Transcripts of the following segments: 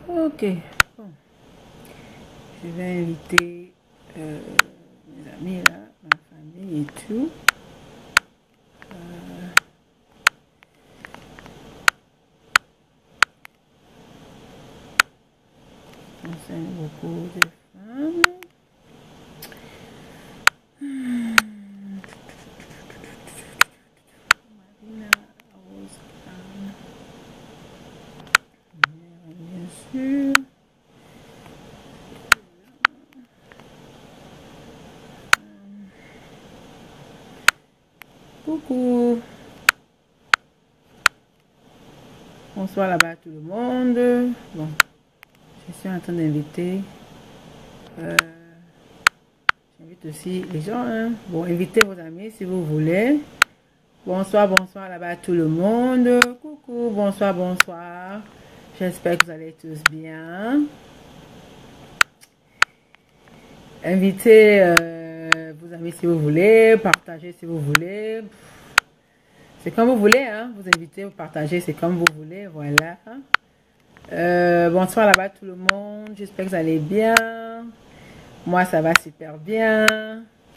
Ok. Bon. Je vais inviter mes amis là, ma famille et tout. On s'aime beaucoup de femmes. Marina, Oscar. Bien sûr. Coucou. Bonsoir là-bas tout le monde. Bon, je suis en train d'inviter. J'invite aussi les gens. Hein. Bon, invitez vos amis si vous voulez. Bonsoir, bonsoir là-bas tout le monde. Coucou, bonsoir, bonsoir. J'espère que vous allez tous bien. Invitez vos amis si vous voulez. Partagez si vous voulez. C'est comme vous voulez, hein. Vous invitez, vous partagez, c'est comme vous voulez, voilà. Bonsoir là-bas tout le monde, j'espère que vous allez bien. Moi, ça va super bien.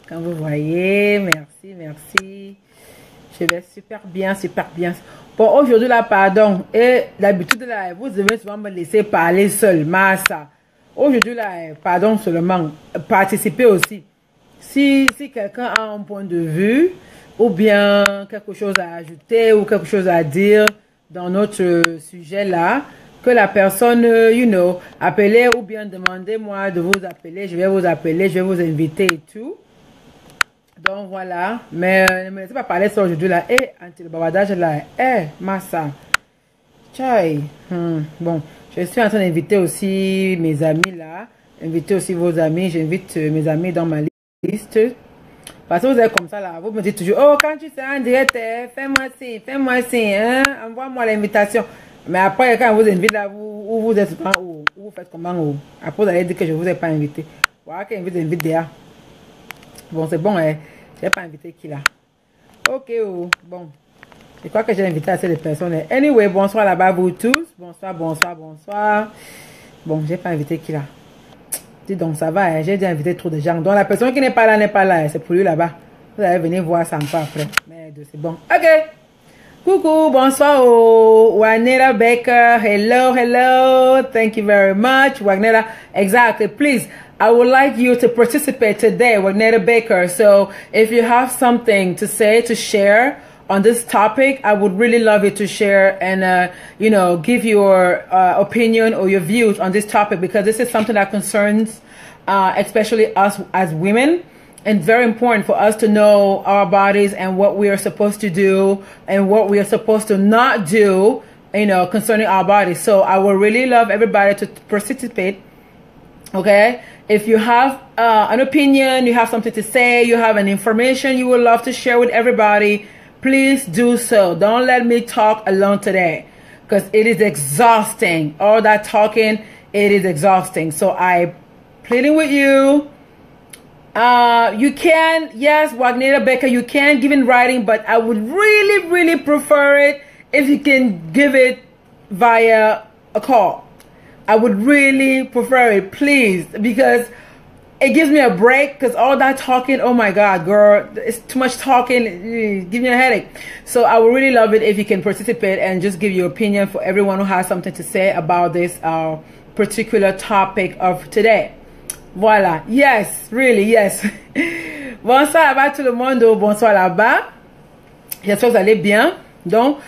Comme vous voyez, merci, merci. Je vais super bien, super bien. Bon, aujourd'hui là, pardon. Et d'habitude là, vous devez souvent me laisser parler seul, Massa. Aujourd'hui là, pardon seulement, participer aussi. Si quelqu'un a un point de vue, ou bien quelque chose à ajouter ou quelque chose à dire dans notre sujet là, que la personne, appelez ou bien demandez-moi de vous appeler, je vais vous appeler, je vais vous inviter et tout. Donc voilà, mais ne me laissez pas parler ça aujourd'hui là. Anti le babadage là, massa. Tchai. Bon, je suis en train d'inviter aussi mes amis là, inviter aussi vos amis, j'invite mes amis dans ma liste. Parce que vous êtes comme ça là, vous me dites toujours, oh quand tu seras en direct, fais-moi ci, hein, envoie-moi l'invitation. Mais après quand je vous invite là, vous êtes où vous faites comment après vous allez dire que je ne vous ai pas invité. Voilà que je vous invite déjà. Bon c'est bon, je n'ai pas invité qui là. Ok, bon. Je crois que j'ai invité assez de personnes. Anyway, bonsoir là-bas vous tous. Bonsoir, bonsoir, bonsoir. Bon, j'ai pas invité qui là. Dis donc ça va, j'ai déjà invité trop de gens. Donc la personne qui n'est pas là, c'est pour lui là-bas. Vous allez venir voir ça encore après. Merde, c'est bon. Ok. Coucou, bonsoir Wagnera Baker. Hello, hello. Thank you very much, Wagnera. Exactly. Please, I would like you to participate today, Wagnera Baker. So if you have something to say, to share on this topic, I would really love you to share and, give your opinion or your views on this topic, because this is something that concerns especially us as women, and very important for us to know our bodies and what we are supposed to do and what we are supposed to not do, concerning our bodies. So I would really love everybody to participate. Okay, if you have an opinion, you have something to say, you have an information you would love to share with everybody, please do so. Don't let me talk alone today, because it is exhausting. All that talking, it is exhausting. So I pleading with you. You can, yes, Wagner Becker, you can give in writing, but I would really, really prefer it if you can give it via a call. I would really prefer it, please, because it gives me a break, because all that talking, oh my God, girl, it's too much talking, give me a headache. So I would really love it if you can participate and just give your opinion for everyone who has something to say about this particular topic of today. Voilà, yes, really, yes. Bonsoir là-bas tout le monde, bonsoir là-bas. J'espère que vous allez bien. Donc,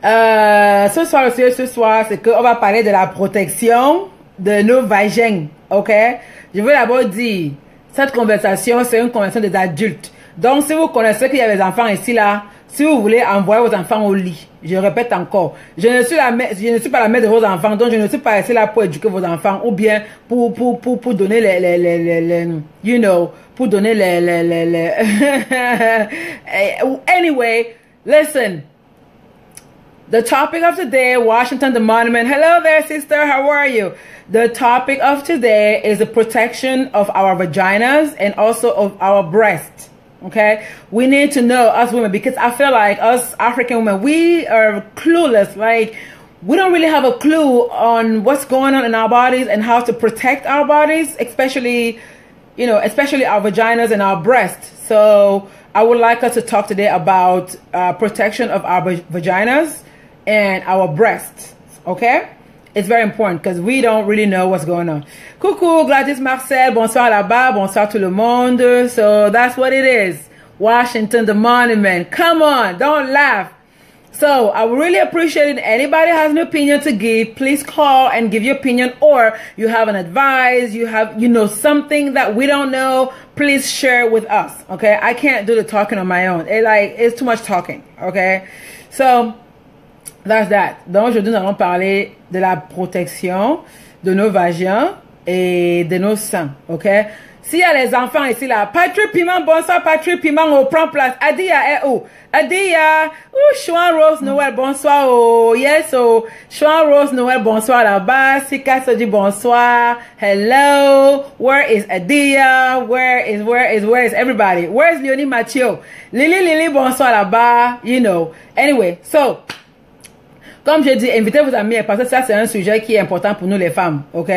ce soir, c'est qu'on va parler de la protection de nos vagins, ok? Je veux d'abord dire, cette conversation, c'est une conversation des adultes. Donc, si vous connaissez qu'il y a des enfants ici, là, si vous voulez envoyer vos enfants au lit, je répète encore, je ne suis pas la mère de vos enfants, donc je ne suis pas ici là pour éduquer vos enfants, ou bien pour donner pour donner Anyway, listen. The topic of today, Washington the Monument. Hello there, sister. How are you? The topic of today is the protection of our vaginas and also of our breasts. Okay, we need to know, us women, because I feel like us African women, we are clueless. Like, we don't really have a clue on what's going on in our bodies and how to protect our bodies, especially, especially our vaginas and our breasts. So I would like us to talk today about protection of our vaginas and our breasts. Okay? It's very important because we don't really know what's going on. Coucou, Gladys Marcel, bonsoir là-bas, bonsoir tout le monde. So that's what it is. Washington, the monument. Come on, don't laugh. So I would really appreciate it. Anybody has an opinion to give, please call and give your opinion, or you have an advice, you know something that we don't know, please share it with us. Okay, I can't do the talking on my own. It's too much talking. Okay, so that's that. Donc aujourd'hui nous allons parler de la protection de nos vagins et de nos seins. Okay. S'il y a les enfants ici là, Patrick Piment, bonsoir Patrick Piment, on prend place. Adia est où? Adia, Chouan Rose Noël, bonsoir. Oh, yes, Chouan Rose Noël, bonsoir là-bas. Sika se dit bonsoir. Hello. Where is Adia? Where is everybody? Where is Leonie Mathieu? Lily, bonsoir là-bas. You know. Anyway, so, comme je dis, invitez vos amis parce que ça c'est un sujet qui est important pour nous les femmes, ok?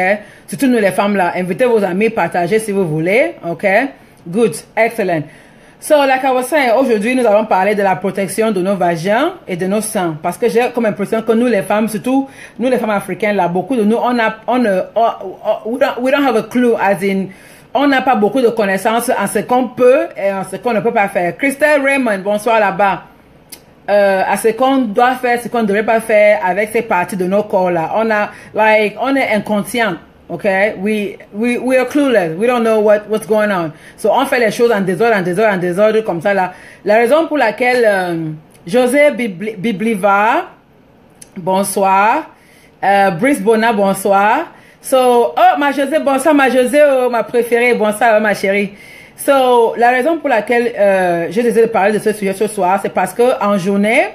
Surtout nous les femmes là, invitez vos amis, partagez si vous voulez, ok? Good, excellent. So, like I was saying, aujourd'hui nous allons parler de la protection de nos vagins et de nos seins parce que j'ai comme impression que nous les femmes, surtout nous les femmes africaines là, beaucoup de nous, we don't have a clue, as in, on n'a pas beaucoup de connaissances en ce qu'on peut et en ce qu'on ne peut pas faire. Christelle Raymond, bonsoir là-bas. À ce qu'on doit faire, ce qu'on ne devrait pas faire avec ces parties de nos corps là. On est inconscient, okay? We are clueless. We don't know what's going on. So on fait les choses en désordre comme ça là. La raison pour laquelle José Bibliva, bonsoir. Brice Bona, bonsoir. So, ma José, bonsoir, ma José, ma préférée, bonsoir, ma chérie. So, la raison pour laquelle j'ai décidé de parler de ce sujet ce soir, c'est parce que en journée,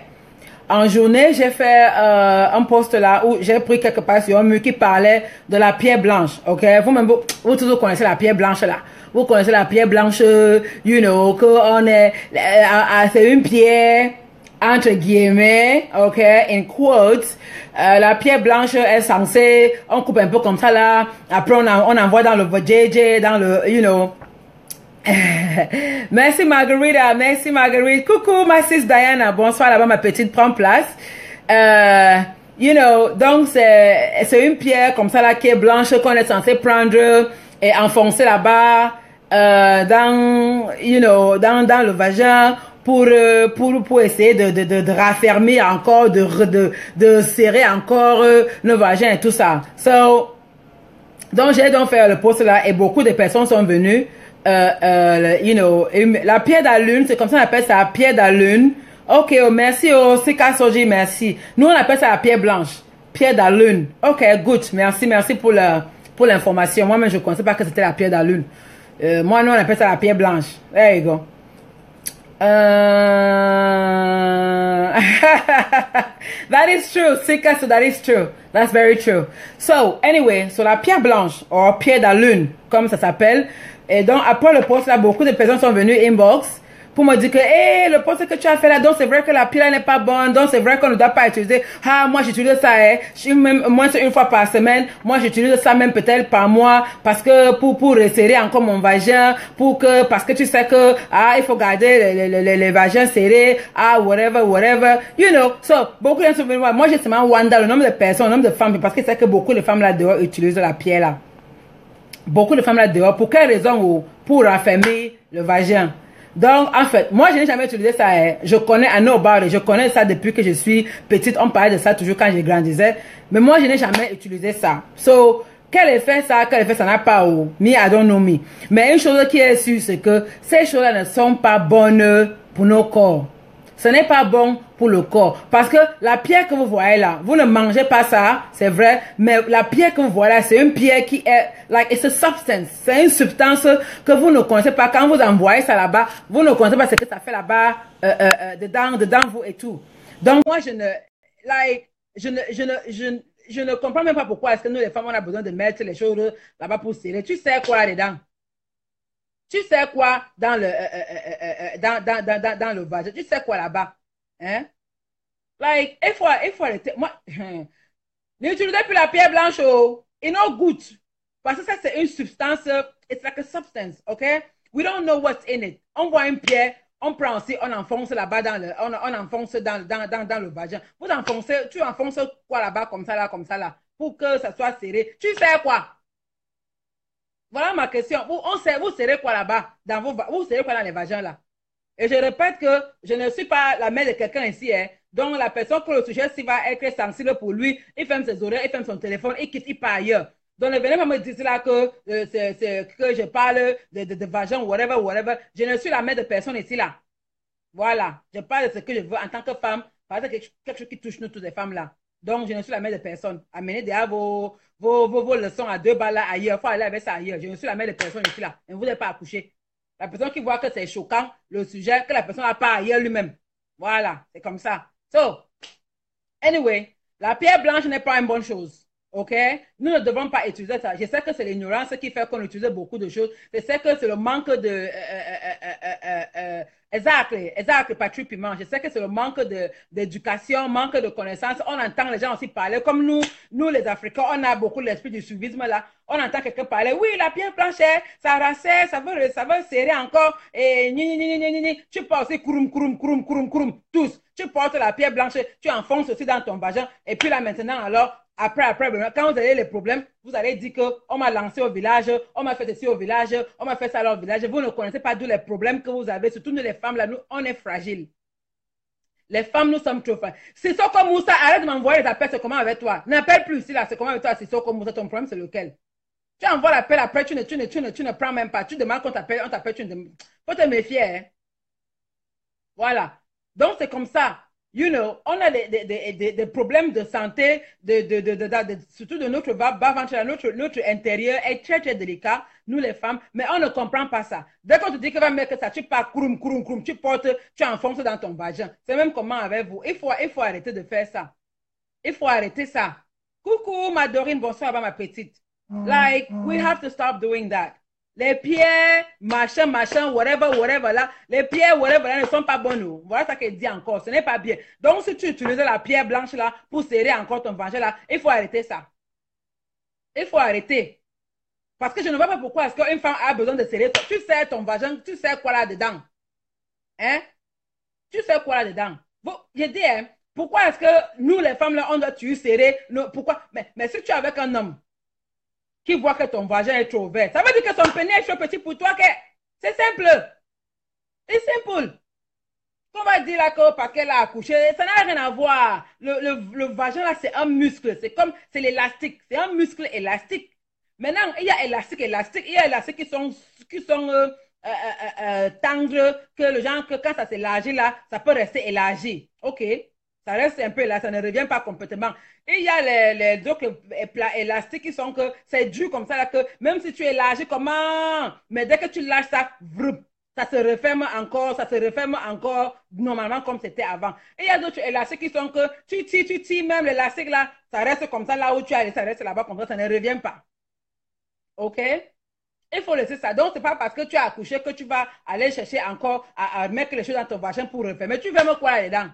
j'ai fait un post là où j'ai pris quelque part sur un mur qui parlait de la pierre blanche, ok? Vous tous connaissez la pierre blanche là. Vous connaissez la pierre blanche, you know, que c'est une pierre entre guillemets, ok, in quotes. La pierre blanche est censée, on coupe un peu comme ça là, après on envoie dans le vajayjay, dans le, you know. Merci Margarita, merci Marguerite. Coucou ma sis Diana, bonsoir là-bas ma petite, prends place. You know, donc c'est une pierre comme ça là qui est blanche qu'on est censé prendre et enfoncer là-bas dans, you know, dans le vagin pour essayer de raffermir encore, de serrer encore le vagin et tout ça. So, donc j'ai donc fait le post là et beaucoup de personnes sont venues. You know, la pierre de la lune, c'est comme ça on appelle ça la pierre de la lune. Ok, merci, Sika Soji, merci. Nous on appelle ça la pierre blanche, pierre de la lune. Ok, good, merci pour l'information. Moi-même je ne connaissais pas que c'était la pierre de la lune. Moi nous on appelle ça la pierre blanche. There you go. That is true, Sika, so that is true. That's very true. So anyway, so la pierre blanche ou pierre de la lune, comme ça s'appelle. Et donc, après le post là, beaucoup de personnes sont venues inbox pour me dire que, hey, le post que tu as fait là, donc c'est vrai que la pierre n'est pas bonne, donc c'est vrai qu'on ne doit pas utiliser. Ah, moi j'utilise ça, même, moins une fois par semaine, moi j'utilise ça même peut-être par mois, parce que, pour resserrer encore mon vagin, parce que tu sais que, il faut garder les vagins serrés, whatever, you know. So, beaucoup de gens sont venus voir. Moi j'ai seulement wonder le nombre de personnes, le nombre de femmes, parce que c'est que beaucoup de femmes là dehors utilisent la pierre là. Beaucoup de femmes là dehors, pour quelle raison? Pour raffermir le vagin. Donc, en fait, moi, je n'ai jamais utilisé ça. Je connais I know about it. Je connais ça depuis que je suis petite. On parlait de ça toujours quand je grandissais. Mais moi, je n'ai jamais utilisé ça. So, quel effet ça n'a pas? Me, I don't know me. Mais une chose qui est sûre, c'est que ces choses-là ne sont pas bonnes pour nos corps. Ce n'est pas bon pour le corps. Parce que la pierre que vous voyez là, vous ne mangez pas ça, c'est vrai, mais la pierre que vous voyez là, c'est une pierre qui est, like, it's a substance. C'est une substance que vous ne connaissez pas. Quand vous envoyez ça là-bas, vous ne connaissez pas ce que ça fait là-bas, dedans vous et tout. Donc moi, je ne comprends même pas pourquoi est-ce que nous les femmes, on a besoin de mettre les choses là-bas pour serrer. Tu sais quoi là-dedans? Tu sais quoi dans le vagin? Tu sais quoi là-bas? Hein? Like, il faut arrêter. Moi, N'utilisez plus la pierre blanche, oh. It's not good. Parce que ça, c'est une substance. It's like a substance, okay? We don't know what's in it. On voit une pierre, on prend aussi, on enfonce là-bas on enfonce dans le vagin. Vous enfoncez, tu enfonces quoi là-bas, comme ça là, pour que ça soit serré. Tu sais quoi? Voilà ma question. Vous serrez quoi là-bas? Vous serrez quoi dans les vagins là? Et je répète que je ne suis pas la mère de quelqu'un ici, hein. Donc la personne que le sujet s'il va être sensible pour lui, il ferme ses oreilles, il ferme son téléphone, il quitte, il part ailleurs. Donc ne venez pas me dire là que, que je parle de vagin, whatever, whatever. Je ne suis la mère de personne ici là. Voilà. Je parle de ce que je veux en tant que femme, parce que quelque chose qui touche nous toutes les femmes là. Donc je ne suis la mère de personne. Amenez déjà vos leçons à 2 balles là ailleurs. Il faut aller avec ça ailleurs. Je ne suis la mère de personne ici là. Ne vous êtes pas accoucher. La personne qui voit que c'est choquant, le sujet, que la personne n'a pas ailleurs lui-même. Voilà, c'est comme ça. So, anyway, la pierre blanche n'est pas une bonne chose. OK? Nous ne devons pas utiliser ça. Je sais que c'est l'ignorance qui fait qu'on utilise beaucoup de choses. Je sais que c'est le manque de... exact, Patrick Piment. Je sais que c'est le manque d'éducation, manque de connaissances. On entend les gens aussi parler. Comme nous les Africains, on a beaucoup l'esprit du suivisme là. On entend quelqu'un parler. Oui, la pierre blanche, ça rassait, ça veut serrer encore. Et tu portes aussi kouroum, tous. Tu portes la pierre blanche, tu enfonces aussi dans ton vagin. Et puis là maintenant, alors, après, quand vous avez les problèmes, vous allez dire qu'on m'a lancé au village, on m'a fait ceci au village, on m'a fait ça là au village. Vous ne connaissez pas d'où les problèmes que vous avez. Surtout nous les femmes, là, nous, on est fragiles. Les femmes, nous sommes trop fragiles. C'est ça comme Moussa, arrête de m'envoyer les appels, c'est comment avec toi? N'appelle plus ici, là, c'est comment avec toi? C'est ça comme Moussa, ton problème, c'est lequel? Tu envoies l'appel après, tu ne prends même pas. Tu demandes qu'on t'appelle, on t'appelle, tu ne demandes. Faut te méfier, hein? Voilà. Donc, c'est comme ça. You know, on a des problèmes de santé, surtout de notre bas-ventre, notre intérieur est très, très délicat, nous les femmes, mais on ne comprend pas ça. Dès qu'on te dit que va mettre ça, tu pars, tu portes, tu enfonces dans ton vagin. C'est même comment avec vous. Il faut arrêter de faire ça. Il faut arrêter ça. Coucou, ma Dorine, bonsoir, ma petite. Like, we have to stop doing that. Les pierres, machin, whatever, là, les pierres, whatever, là, ne sont pas bonnes. Voilà ça qu'elle dit encore, ce n'est pas bien. Donc, si tu utilises la pierre blanche, là, pour serrer encore ton vagin, là, il faut arrêter ça. Il faut arrêter. Parce que je ne vois pas pourquoi est-ce qu'une femme a besoin de serrer. Tu serres ton vagin, tu serres quoi là-dedans? Hein? Tu sais quoi là-dedans? Bon, je dis, hein, pourquoi est-ce que nous, les femmes, là, on doit tu serrer? Pourquoi? Mais si tu es avec un homme qui voit que ton vagin est trop vert, ça veut dire que son pénis est trop petit pour toi. C'est simple. C'est simple. On va dire là que parce qu'elle a accouché, ça n'a rien à voir. Le vagin là, c'est un muscle. C'est comme, c'est l'élastique. C'est un muscle élastique. Maintenant, il y a élastique. Il y a élastique qui sont tendres, que le genre, que quand ça s'élargit là, ça peut rester élargi. OK? Ça reste un peu là, ça ne revient pas complètement. Et il y a les autres élastiques qui sont que c'est dur comme ça, là, que même si tu élargis, comment? Mais dès que tu lâches ça, vrup, ça se referme encore normalement comme c'était avant. Et il y a d'autres élastiques qui sont que tu tires même l'élastique là, ça reste comme ça là où tu as, ça reste là-bas comme ça ne revient pas. OK? Il faut laisser ça. Donc, ce n'est pas parce que tu as accouché que tu vas aller chercher encore à mettre les choses dans ton vagin pour refermer. Tu fermes quoi là-dedans?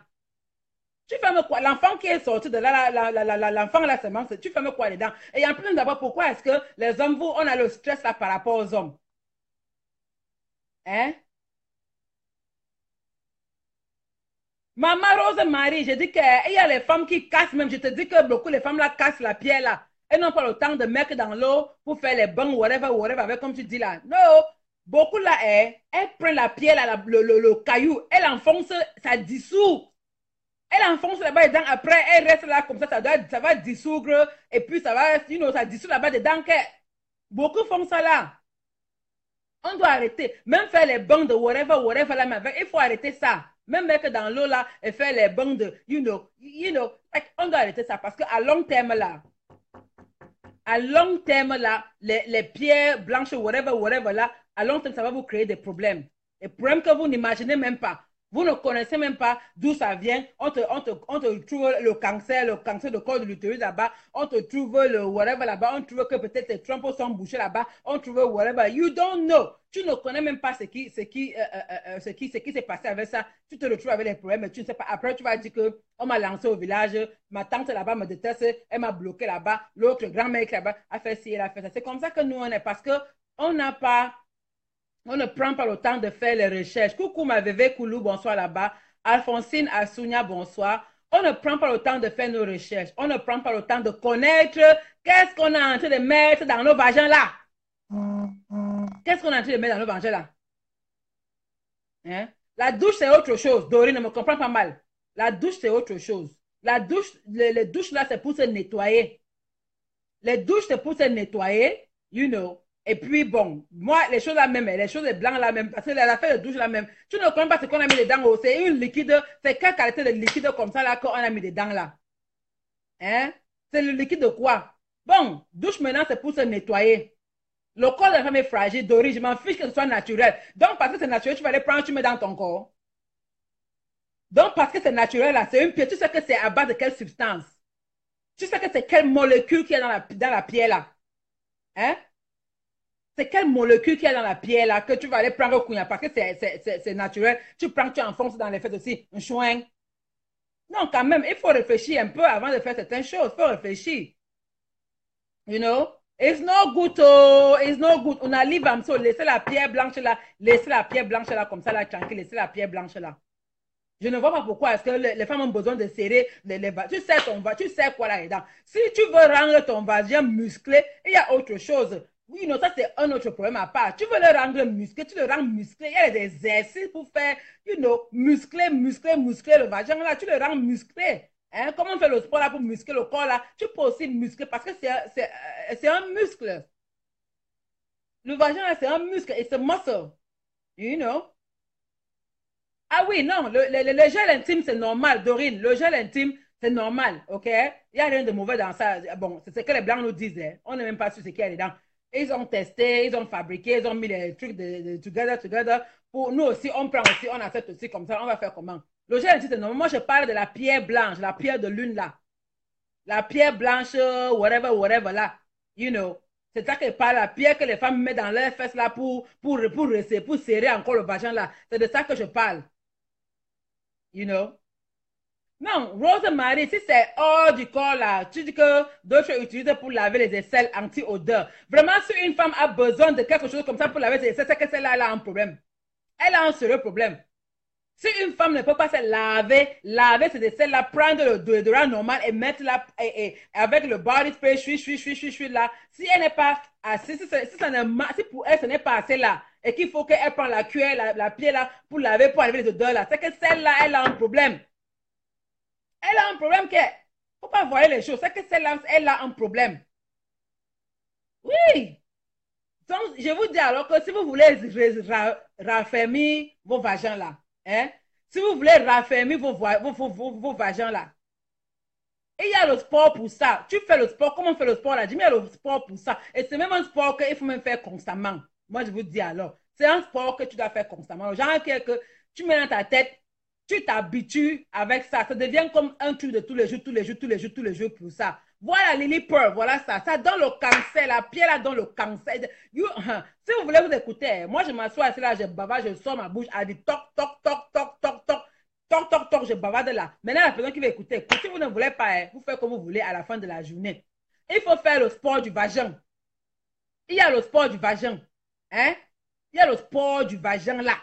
Tu fermes quoi? L'enfant qui est sorti de là, l'enfant là, tu fermes quoi dedans? Et en plus, d'abord, pourquoi est-ce que les hommes, vous, on a le stress là par rapport aux hommes? Hein? Maman Rose Marie, je dis qu'il y a les femmes qui cassent même. Je te dis que beaucoup les femmes là cassent la pierre là. Elles n'ont pas le temps de mettre dans l'eau pour faire les bains, whatever, avec comme tu dis là. Non, beaucoup là, elles prennent la pierre là, le caillou, elles enfoncent, ça dissout. Elle enfonce là-bas dedans, après elle reste là comme ça va dissoudre et puis ça va, ça dissout là-bas dedans. Beaucoup font ça là. On doit arrêter. Même faire les bancs de whatever là, mais il faut arrêter ça. Même mettre dans l'eau là et faire les bancs de, like, on doit arrêter ça parce qu'à long terme là, les pierres blanches, whatever là, à long terme, ça va vous créer des problèmes. Des problèmes que vous n'imaginez même pas. Vous ne connaissez même pas d'où ça vient. On te trouve le cancer de col de l'utérus là-bas. On te trouve le whatever là-bas. On trouve que peut-être tes trompes sont bouchées là-bas. On trouve whatever. You don't know. Tu ne connais même pas ce qui s'est passé avec ça. Tu te retrouves avec des problèmes, mais tu ne sais pas. Après, tu vas dire que on m'a lancé au village. Ma tante là-bas me déteste. Elle m'a bloqué là-bas. L'autre grand-mère là-bas a fait ci, elle a fait ça. C'est comme ça que nous, on est. Parce que on n'a pas on ne prend pas le temps de faire les recherches. Coucou ma bébé Koulou, bonsoir là-bas. Alphonsine Assounia, bonsoir. On ne prend pas le temps de faire nos recherches. On ne prend pas le temps de connaître qu'est-ce qu'on est en train de mettre dans nos vagins là. Qu'est-ce qu'on est en train de mettre dans nos vagins là? Hein? La douche, c'est autre chose. Dorine ne me comprend pas mal. La douche, c'est autre chose. La douche, les douches là, c'est pour se nettoyer. Les douches, c'est pour se nettoyer, you know. Et puis, bon, moi, les choses là même, les choses blanches là même, parce que l'affaire de douche là même, tu ne connais pas ce qu'on a mis dedans. C'est une liquide, c'est quelle qualité de liquide comme ça là qu'on a mis dedans là? Hein? C'est le liquide de quoi? Bon, douche maintenant, c'est pour se nettoyer. Le corps de la femme est fragile, d'origine, je m'en fiche que ce soit naturel. Donc, parce que c'est naturel, tu vas aller prendre, tu mets dans ton corps. Donc, parce que c'est naturel là, c'est une pierre, tu sais que c'est à base de quelle substance? Tu sais que c'est quelle molécule qui est dans la pierre là? Hein? C'est quelle molécule qu'il y a dans la pierre là que tu vas aller prendre au cognac parce que c'est naturel. Tu prends, tu enfonces dans les fesses aussi. Un chouin. Non, quand même, il faut réfléchir un peu avant de faire certaines choses. Il faut réfléchir. You know? It's not good. Oh, it's not good. On a libre comme ça. Laissez la pierre blanche là. Laissez la pierre blanche là comme ça là, tranquille. Laissez la pierre blanche là. Je ne vois pas pourquoi est-ce que les femmes ont besoin de serrer les tu sais tu sais quoi là-dedans. Si tu veux rendre ton vagin musclé, il y a autre chose. Oui, non, ça c'est un autre problème à part. Tu veux le rendre musclé, tu le rends musclé. Il y a des exercices pour faire, you know, muscler le vagin là. Tu le rends musclé. Hein? Comment on fait le sport là pour muscler le corps là? Tu peux aussi muscler parce que c'est un muscle. Le vagin là, c'est un muscle et c'est muscle. You know? Ah oui, non, le gel intime, c'est normal, Dorine. Le gel intime, c'est normal, OK? Il n'y a rien de mauvais dans ça. Bon, c'est ce que les Blancs nous disent. Hein. On n'est même pas sûr ce qu'il y a dedans. Ils ont testé, ils ont fabriqué, ils ont mis les trucs de together. Pour nous aussi, on prend aussi, on accepte aussi comme ça. On va faire comment? Le gel intime, c'est normal. Moi, je parle de la pierre blanche, la pierre de lune là. La pierre blanche, whatever là. You know. C'est ça que parle, la pierre que les femmes mettent dans leurs fesses là pour serrer encore le vagin là. C'est de ça que je parle. You know? Non, Rosemary, si c'est hors du corps là, tu dis que d'autres utilisent pour laver les aisselles anti-odeur. Vraiment, si une femme a besoin de quelque chose comme ça pour laver ses aisselles, c'est que celle-là elle a un problème. Elle a un sérieux problème. Si une femme ne peut pas se laver ses aisselles-là, prendre le déodorant normal et mettre là, avec le body spray, suis là, si elle n'est pas assez, si pour elle ce n'est pas assez là, et qu'il faut qu'elle prenne la cuillère, la pied là, pour laver, pour enlever les odeurs là, c'est que celle-là, elle a un problème. Elle a un problème qu'il ne faut pas voir les choses. C'est que celle-là, elle a un problème. Oui. Donc, je vous dis alors que si vous voulez raffermir vos vagins là, hein, si vous voulez raffermir vos vagins là, et il y a le sport pour ça. Tu fais le sport. Comment on fait le sport là? Il y a le sport pour ça. Et c'est même un sport qu'il faut même faire constamment. Moi, je vous dis alors. C'est un sport que tu dois faire constamment. Genre que tu mets dans ta tête, tu t'habitues avec ça. Ça devient comme un truc de tous les jours pour ça. Voilà Lily Pearl, voilà ça. Ça donne le cancer, la pierre là donne le cancer. Si vous voulez vous écouter, moi je m'assois assis là, je bavard, je sors ma bouche, elle dit toc, toc, toc, toc, toc, toc. Toc, toc, toc, je bavarde là. Maintenant, la personne qui va écouter, si vous ne voulez pas, hein, vous faites comme vous voulez à la fin de la journée. Il faut faire le sport du vagin. Il y a le sport du vagin. Hein? Il y a le sport du vagin là.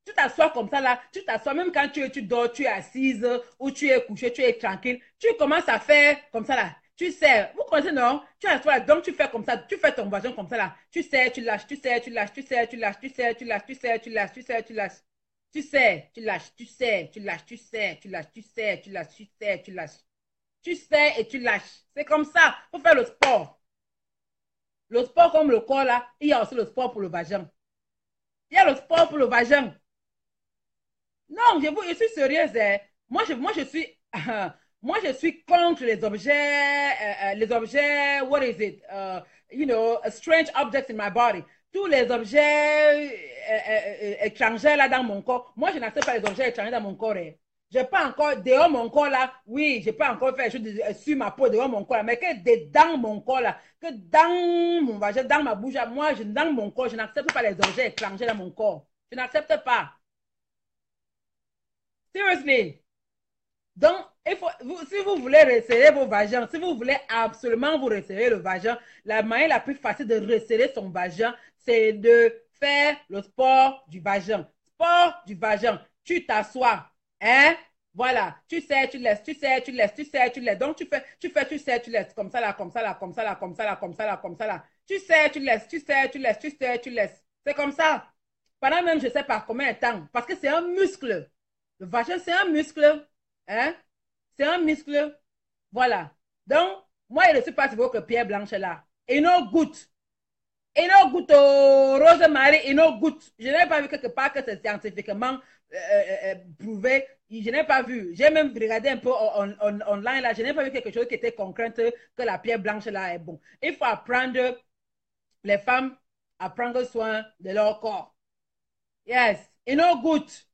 Tu t'assois comme ça là, tu t'assois même quand tu dors, tu es assise ou tu es couché, tu es tranquille. Tu commences à faire comme ça là. Tu sais, vous connaissez non? Tu assois là, donc tu fais comme ça, tu fais ton vagin comme ça là. Tu sais, tu lâches, tu sais, tu lâches, tu sais, tu lâches, tu sais, tu lâches, tu sais, tu lâches, tu sais, tu lâches. Tu sais, tu lâches, tu sais, tu lâches, tu sais, tu lâches, tu sais, tu lâches, tu sais, tu lâches. Tu sais et tu lâches. C'est comme ça. Il faut faire le sport. Le sport comme le corps là, il y a aussi le sport pour le vagin. Il y a le sport pour le vagin. Non, je suis sérieuse. Hein. Moi, je suis, moi, je suis contre les objets, what is it? You know, strange objects in my body. tous les objets étrangers là dans mon corps. Moi, je n'accepte pas les objets étrangers dans mon corps. Hein. Je n'ai pas encore, dehors mon corps là, oui, je n'ai pas encore fait les choses sur ma peau, dehors mon corps là, mais que dans mon corps là, que dans mon vagin, dans ma bouche, moi, dans mon corps, je n'accepte pas les objets étrangers dans mon corps. Je n'accepte pas. Seriously. Donc, si vous voulez resserrer vos vagins, si vous voulez absolument vous resserrer le vagin, la manière la plus facile de resserrer son vagin, c'est de faire le sport du vagin. Sport du vagin. Tu t'assois, hein? Voilà, tu sais, tu laisses, tu sais, tu laisses, tu sais, tu laisses. Donc, tu sais, tu laisses. Comme ça, là, comme ça, là, comme ça, là, comme ça, là, comme ça, là, comme ça, là. Tu sais, tu laisses, tu sais, tu laisses, tu sais, tu laisses. C'est comme ça. Pendant même, je ne sais pas combien de temps. Parce que c'est un muscle. Le vagin, c'est un muscle. Hein? C'est un muscle. Voilà. Donc, moi, je ne suis pas sur votre pierre blanche là. Et nos gouttes. Et nos gouttes, oh, Rosemary, et nos gouttes. Je n'ai pas vu quelque part que c'est scientifiquement prouvé. Je n'ai pas vu. J'ai même regardé un peu online là. Je n'ai pas vu quelque chose qui était concret que la pierre blanche là est bon. Il faut apprendre les femmes à prendre soin de leur corps. Yes. Et nos gouttes.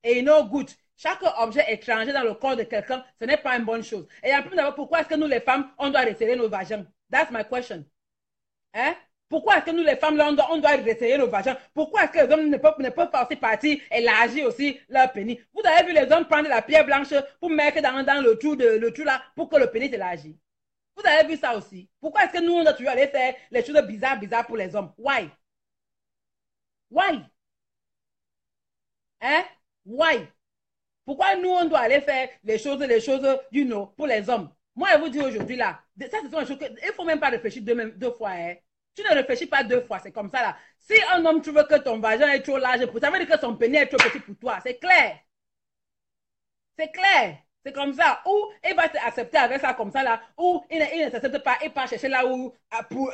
Et nos gouttes. Chaque objet étranger dans le corps de quelqu'un, ce n'est pas une bonne chose. Et en plus, pourquoi est-ce que nous, les femmes, on doit resserrer nos vagins? That's my question. Hein? Pourquoi est-ce que nous, les femmes, là, on doit resserrer nos vagins? Pourquoi est-ce que les hommes ne peuvent pas aussi partir élargir aussi leur pénis? Vous avez vu les hommes prendre la pierre blanche pour mettre dans le trou là, pour que le pénis s'élargisse? Vous avez vu ça aussi? Pourquoi est-ce que nous, on doit toujours aller faire les choses bizarres pour les hommes? Why? Why? Hein? Why? Pourquoi nous, on doit aller faire les choses, you know, pour les hommes? Moi, je vous dis aujourd'hui, là, ça, ce sont les choses il ne faut même pas réfléchir deux fois. Hein. Tu ne réfléchis pas deux fois, c'est comme ça, là. Si un homme trouve que ton vagin est trop large, ça veut dire que son pénis est trop petit pour toi. C'est clair. C'est clair. C'est comme ça. Ou il va t'accepter avec ça comme ça, là. Ou il ne s'accepte pas. Il part chercher là où,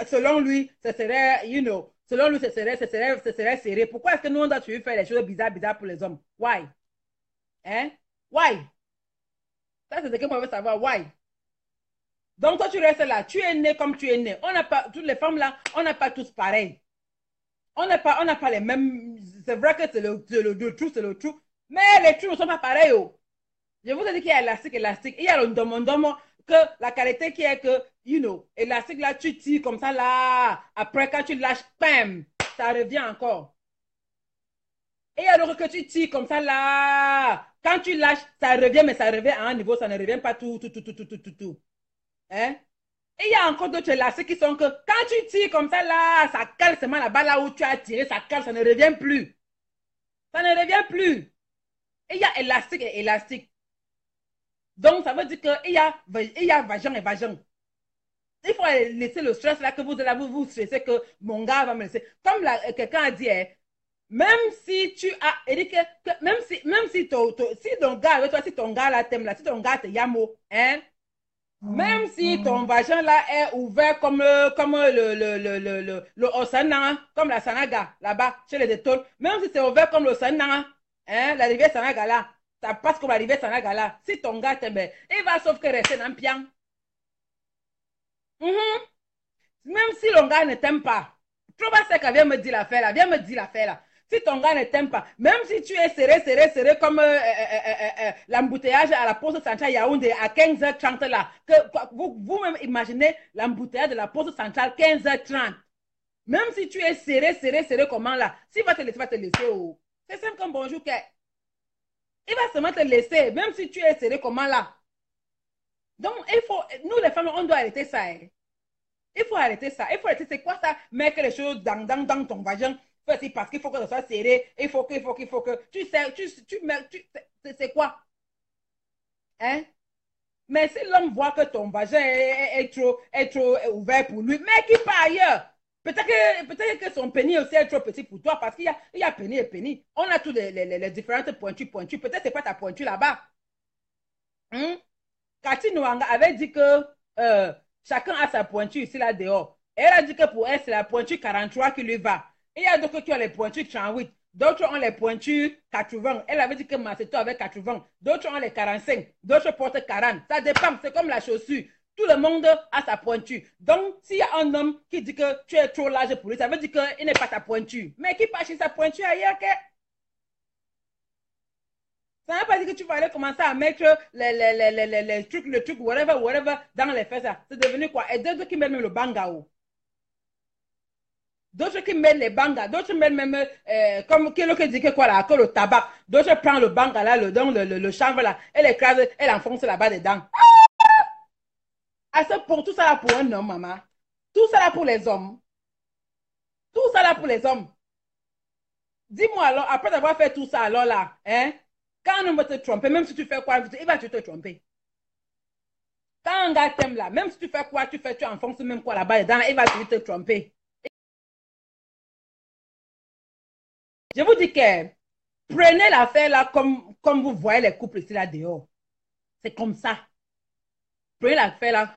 selon lui, ce serait, you know, selon lui, ce serait serré. Pourquoi est-ce que nous, on doit toujours faire les choses bizarres pour les hommes? Why? Hein? Why? Ça, c'est ce que moi je veux savoir. Why? Donc, toi, tu restes là. Tu es né comme tu es né. On n'a pas, toutes les femmes là, on n'a pas tous pareil. On n'a pas les mêmes. C'est vrai que c'est le trou, c'est le trou. Mais les trous ne sont pas pareils. Oh. Je vous ai dit qu'il y a élastique, élastique. Il y a le ndomo, que la qualité qui est que, you know, élastique là, tu tires comme ça là. Après, quand tu lâches, bam, ça revient encore. Et alors que tu tires comme ça là, quand tu lâches, ça revient, mais ça revient à un niveau, ça ne revient pas tout. Hein? Et il y a encore d'autres lacets qui sont que quand tu tires comme ça là, ça cale seulement là-bas là où tu as tiré, ça cale, ça ne revient plus. Ça ne revient plus. Et il y a élastique et élastique. Donc ça veut dire qu'il y a vagin et vagin. Il faut laisser le stress là que vous là, vous stressez que mon gars va me laisser. Comme quelqu'un a dit, hein, même si tu as, dit que même si ton gars, avec toi, si ton gars là t'aime là, si ton gars te yamo, hein, même si ton vagin là est ouvert comme le Osana, comme la Sanaga là-bas, chez les étoiles, même si c'est ouvert comme le Sanaga, hein, la rivière Sanaga là, ça passe comme la rivière Sanaga là, si ton gars t'aime, il va sauf que rester dans le pian. Même si le gars ne t'aime pas, tu vois ce qu'elle vient me dire l'affaire là, viens me dire l'affaire là. Si ton gars ne t'aime pas, même si tu es serré comme l'embouteillage à la poste centrale Yaoundé à 15h30 là, que vous-même imaginez l'embouteillage de la poste centrale 15h30. Même si tu es serré comment là, s'il va te laisser, oh. C'est simple comme bonjour, il va seulement te laisser, même si tu es serré comment là. Donc, nous les femmes, on doit arrêter ça. Hein. Il faut arrêter ça. Il faut arrêter. C'est quoi ça? Mettre les choses dans ton vagin. Parce qu'il faut que ça soit serré. Il faut que. Tu sais, c'est quoi? Hein? Mais si l'homme voit que ton vagin est trop ouvert pour lui, mais qu'il part ailleurs. Peut-être que son pénis aussi est trop petit pour toi parce il y a pénis et pénis. On a tous les différentes pointures. Peut-être que ce n'est pas ta pointure là-bas. Hein? Cathy Noanga avait dit que chacun a sa pointure ici là dehors. Elle a dit que pour elle, c'est la pointure 43 qui lui va. Et il y a d'autres qui ont les pointures 38. D'autres ont les pointures 80. Elle avait dit que Maceto avait 80. D'autres ont les 45. D'autres portent 40. Ça dépend. C'est comme la chaussure. Tout le monde a sa pointure. Donc, s'il y a un homme qui dit que tu es trop large pour lui, ça veut dire qu'il n'est pas ta pointure. Mais qui part chez sa pointure ailleurs, que... Ça ne veut pas dire que tu vas aller commencer à mettre les trucs, le truc, whatever, whatever, dans les fesses. C'est devenu quoi? Et d'autres qui mettent même le bangao. D'autres qui mettent les bangas, d'autres mettent même, comme quelqu'un dit que quoi là, que le tabac. D'autres prennent le banga là, le chanvre là, et l'écrase, et l'enfonce là-bas dedans. À ce point, tout ça là pour un homme, maman. Tout ça là pour les hommes. Tout ça là pour les hommes. Dis-moi alors, après avoir fait tout ça, alors là, hein, quand un homme va te tromper, même si tu fais quoi, il va te tromper. Quand un gars t'aime là, même si tu fais quoi, tu enfonces même quoi là-bas dedans, il va te tromper. Je vous dis que prenez l'affaire là comme vous voyez les couples ici là dehors. C'est comme ça. Prenez l'affaire là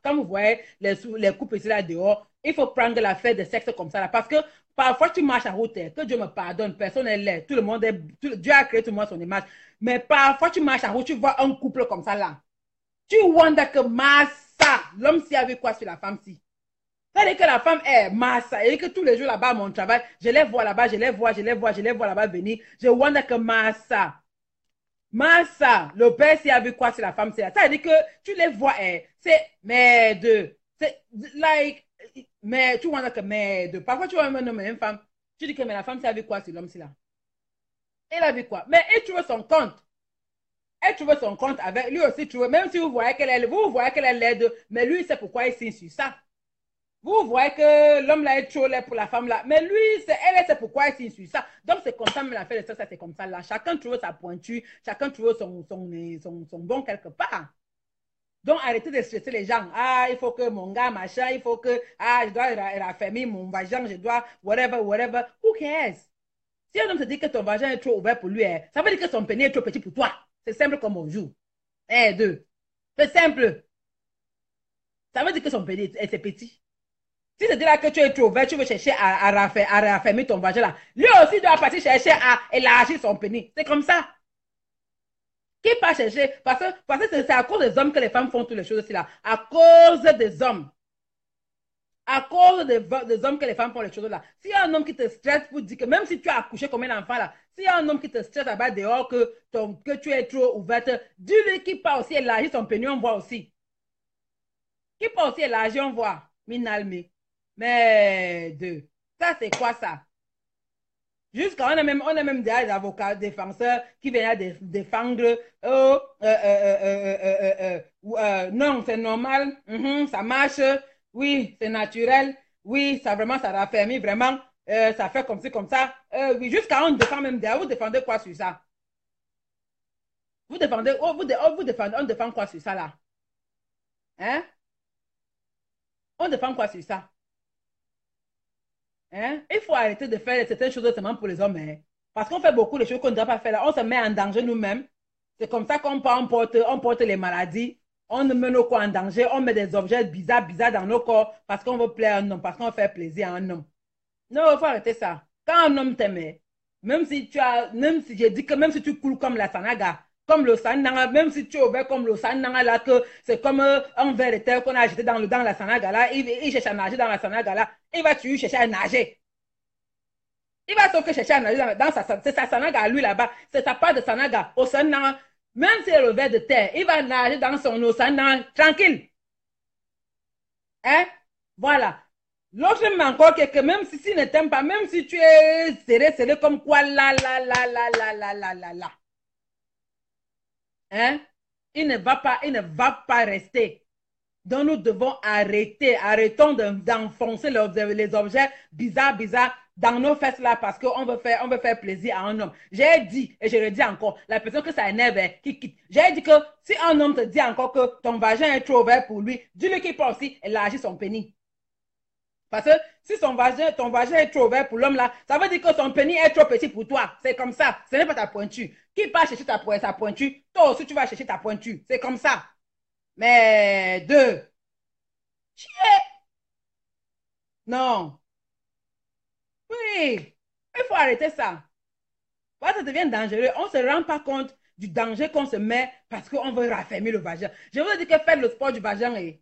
comme vous voyez les couples ici là dehors. Il faut prendre l'affaire de sexe comme ça là. Parce que parfois tu marches en route, que Dieu me pardonne, personne n'est laid, tout le monde est. Dieu a créé tout le monde son image. Mais parfois tu marches en route, tu vois un couple comme ça là. Tu wonder que massa, l'homme s'y a vu quoi sur la femme-ci. C'est-à-dire que la femme est massa et que tous les jours là-bas à mon travail, je les vois là-bas, je les vois, je les vois là-bas venir. Je wonder que massa. Massa, le père s'y a vu quoi sur la femme, c'est là. Ça veut dire que tu les vois, c'est merde. C'est like, mais tu vois que merde. Parfois, tu vois un homme et une femme, tu dis que mais la femme s'y a vu quoi sur l'homme, c'est là. Elle a vu quoi? Mais elle trouve son compte. Elle trouve son compte avec lui aussi, trouve, même si vous voyez qu'elle est laide, mais lui, c'est pourquoi il signe sur ça. Vous voyez que l'homme là est trop laid pour la femme là. Mais lui, elle, c'est pourquoi elle s'insuit ça. Donc, c'est comme ça, mais l'affaire de ça, c'est comme ça là. Chacun trouve sa pointure, chacun trouve son bon quelque part. Donc, arrêtez de stresser les gens. Ah, il faut que mon gars, machin, il faut que, ah, je dois raffermir mon vagin, je dois, whatever, whatever. Who cares? Si un homme te dit que ton vagin est trop ouvert pour lui, ça veut dire que son pénis est trop petit pour toi. C'est simple comme bonjour. Deux. C'est simple. Ça veut dire que son pénis est petit. Si c'est là que tu es trop ouvert, tu veux chercher à raffermir ton vagin là, lui aussi doit partir chercher à élargir son pénis. C'est comme ça. Qui part chercher? Parce que c'est à cause des hommes que les femmes font toutes les choses aussi là. À cause des hommes. À cause des hommes que les femmes font les choses là. S'il y a un homme qui te stresse pour dire que même si tu as accouché comme un enfant là, s'il y a un homme qui te stresse là-bas dehors que tu es trop ouverte, dis-lui qu'il part aussi élargir son pénis, on voit aussi. Qui part aussi élargir, on voit. Minalme. Mais ça c'est quoi ça? Jusqu'à on a même des avocats défenseurs qui viennent à défendre. Non, c'est normal. Ça marche. Oui, c'est naturel. Oui, ça vraiment, ça raffermit vraiment. Ça fait comme ci, comme ça. Oui, jusqu'à on défend même des. Vous défendez quoi sur ça? Vous défendez, vous défendez, on défend quoi sur ça là? Hein? On défend quoi sur ça? Hein? Il faut arrêter de faire certaines choses seulement pour les hommes. Hein? Parce qu'on fait beaucoup de choses qu'on ne doit pas faire là. On se met en danger nous-mêmes. C'est comme ça on porte les maladies. On met nos corps en danger. On met des objets bizarres, bizarres dans nos corps parce qu'on veut plaire à un homme, parce qu'on veut faire plaisir à un homme. Non, il faut arrêter ça. Quand un homme t'aime, même si j'ai dit que même si tu coules comme la Sanaga, comme le Sananga, même si tu es ouvert comme le Sananga là, que c'est comme un verre de terre qu'on a jeté dans la Sanaga là, il cherche à nager dans la Sanaga là, il va tu chercher à nager. Il va sauf que chercher à nager c'est sa Sanaga à lui là-bas, c'est sa part de Sanaga au Sananga. Même si c'est le verre de terre, il va nager dans son océan tranquille. Hein? Voilà. L'autre même encore que même si ne t'aime pas, même si tu es serré, serré comme quoi, là. Hein? Il ne va pas rester. Donc nous devons arrêter, arrêtons d'enfoncer les objets bizarres, bizarres dans nos fesses là parce on veut faire plaisir à un homme. J'ai dit, et je le dis encore, la personne que ça énerve, qui quitte. J'ai dit que si un homme te dit encore que ton vagin est trop ouvert pour lui, dis-lui qu'il peut aussi élargir son pénis. Parce que si ton vagin est trop ouvert pour l'homme là, ça veut dire que son pénis est trop petit pour toi. C'est comme ça. Ce n'est pas ta pointure. Qui part chercher sa pointure, toi aussi tu vas chercher ta pointure. C'est comme ça. Mais chier. Non. Oui. Il faut arrêter ça. Ça devient dangereux. On ne se rend pas compte du danger qu'on se met parce qu'on veut raffermir le vagin. Je vous dis que faites le sport du vagin. Il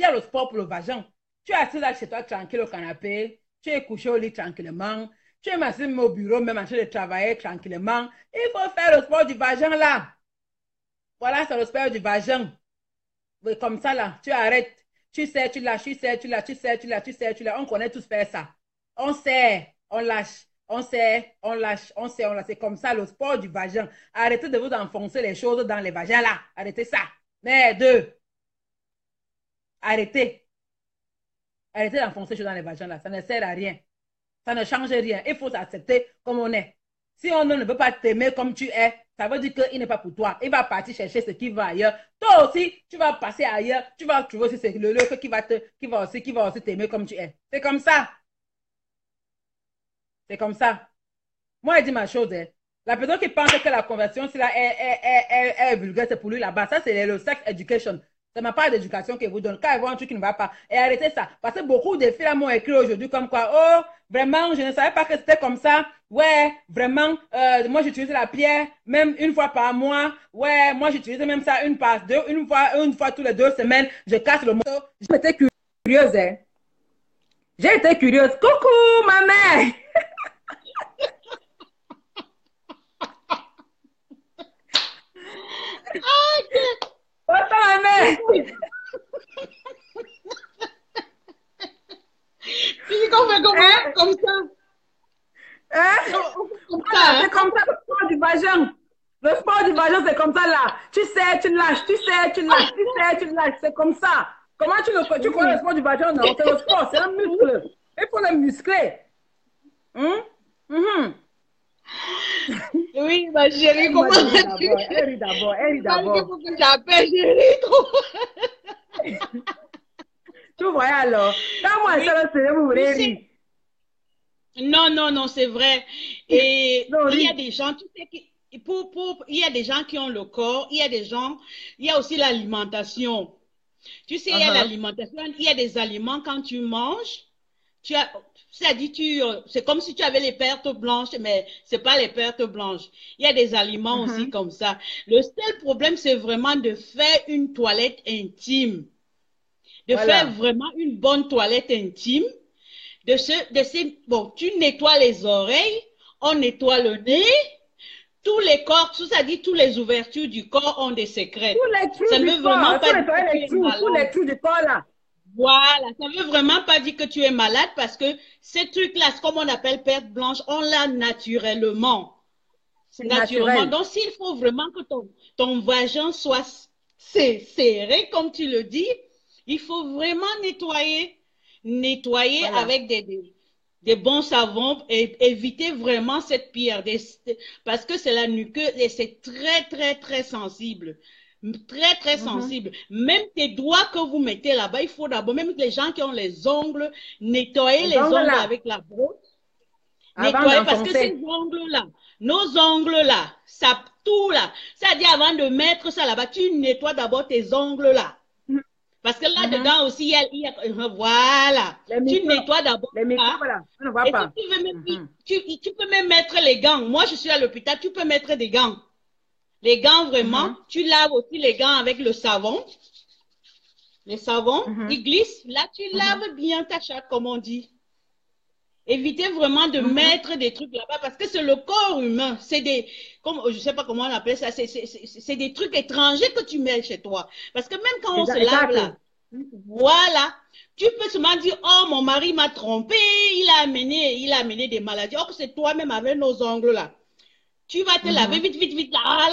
y a le sport pour le vagin. Tu es assis là chez toi tranquille au canapé, tu es couché au lit tranquillement, tu es assis au bureau même en train de travailler tranquillement. Il faut faire le sport du vagin là. Voilà, c'est le sport du vagin. Oui, comme ça là, tu arrêtes. Tu sais, tu lâches, tu sais, tu lâches, tu sais, tu lâches, tu sais, tu lâches. On connaît tous faire ça. On sait, on lâche. On sait, on lâche, on sait, on lâche. C'est comme ça le sport du vagin. Arrêtez de vous enfoncer les choses dans les vagins là. Arrêtez ça. Merde. Arrêtez. Arrêtez d'enfoncer les choses dans les vagins là. Ça ne sert à rien. Ça ne change rien. Il faut s'accepter comme on est. Si on ne veut pas t'aimer comme tu es, ça veut dire qu'il n'est pas pour toi. Il va partir chercher ce qui va ailleurs. Toi aussi, tu vas passer ailleurs. Tu vas trouver aussi le qui va aussi t'aimer comme tu es. C'est comme ça. C'est comme ça. Moi, je dis ma chose. Hein. La personne qui pense que la conversion là, est vulgaire, c'est pour lui là-bas. Ça, c'est le sex education. C'est ma part d'éducation qu'il vous donne. Quand il voit un truc qui ne va pas, et arrêtez ça. Parce que beaucoup de filles m'ont écrit aujourd'hui comme quoi, oh, vraiment, je ne savais pas que c'était comme ça. Ouais, vraiment, moi j'utilisais la pierre même une fois par mois. Ouais, moi j'utilisais même ça une fois tous les 2 semaines. Je casse le morceau. J'étais curieuse. Hein. J'ai été curieuse. Coucou, ma mère. Attends, ma mère. Puis qu'on fait comment? Comme ça. Hein? Voilà, c'est comme ça le sport du vagin. Le sport du vagin, c'est comme ça là. Tu sais, tu lâches, tu sais, tu lâches, tu sais, tu lâches. C'est comme ça. Comment tu connais le sport du vagin? Non, c'est le sport, c'est un muscle. Il faut le muscler. Hum? Mhm. Oui, ma chérie, comment vas-tu? Elle rit d'abord, elle rit d'abord. Il faut que j'appelle, chérie, trop. Tu vois alors, quand moi, Oui. c'est vous voulez rire. Non, non, non, c'est vrai. Et Non, il y a ris. des gens, tu sais, il y a des gens qui ont le corps, il y a des gens, il y a aussi l'alimentation. Tu sais, il y a Uh-huh. l'alimentation, il y a des aliments quand tu manges, tu as, c'est-à-dire c'est comme si tu avais les pertes blanches, mais c'est pas les pertes blanches. Il y a des aliments aussi Mhm. comme ça. Le seul problème, c'est vraiment de faire une toilette intime, de faire Voilà. vraiment une bonne toilette intime bon, tu nettoies les oreilles, on nettoie le nez, tous les corps, c'est-à-dire toutes les ouvertures du corps ont des Tous sécrètes. les Ça trous ne du veut corps, vraiment il faut pas dire nettoyer que tu les es trous, tous les malade. trous du corps là. Voilà, ça ne veut vraiment pas dire que tu es malade parce que ces trucs-là, comme on appelle perte blanche, on l'a naturellement. C'est Naturellement. naturel. Donc, s'il faut vraiment que ton vagin soit serré, comme tu le dis, il faut vraiment nettoyer. Nettoyer Voilà. avec des bons savons et éviter vraiment cette pierre. Parce que c'est la muqueuse et c'est très, très, très sensible. Très, très Mhm. sensible. Même tes doigts que vous mettez là-bas, il faut d'abord, même les gens qui ont les ongles, nettoyer Les les ongles ongles là, avec la brosse. avant Nettoyer parce que ces d'enfoncer. ongles-là, nos ongles-là, ça tout là, c'est-à-dire avant de mettre ça là-bas, tu nettoies d'abord tes ongles-là. Parce que Mhm. là-dedans aussi, voilà, Les tu microbes. nettoies d'abord Les ça. microbes là, on ne voit Et si pas. tu veux même, Mhm. tu peux même mettre les gants. Moi, je suis à l'hôpital, tu peux mettre des gants. Les gants, vraiment, Mhm. tu laves aussi les gants avec le savon. Les savons, Mhm. ils glissent. Là, tu Mhm. laves bien ta chatte, comme on dit. Évitez vraiment de Mhm. mettre des trucs là-bas parce que c'est le corps humain. C'est comme, je sais pas comment on appelle ça, c'est des trucs étrangers que tu mets chez toi. Parce que même quand on se lave Exact. là, voilà, tu peux seulement dire, oh, mon mari m'a trompé, il a amené des maladies. Or, c'est toi-même avec nos ongles là. Tu vas te laver Mhm. vite, vite, vite là.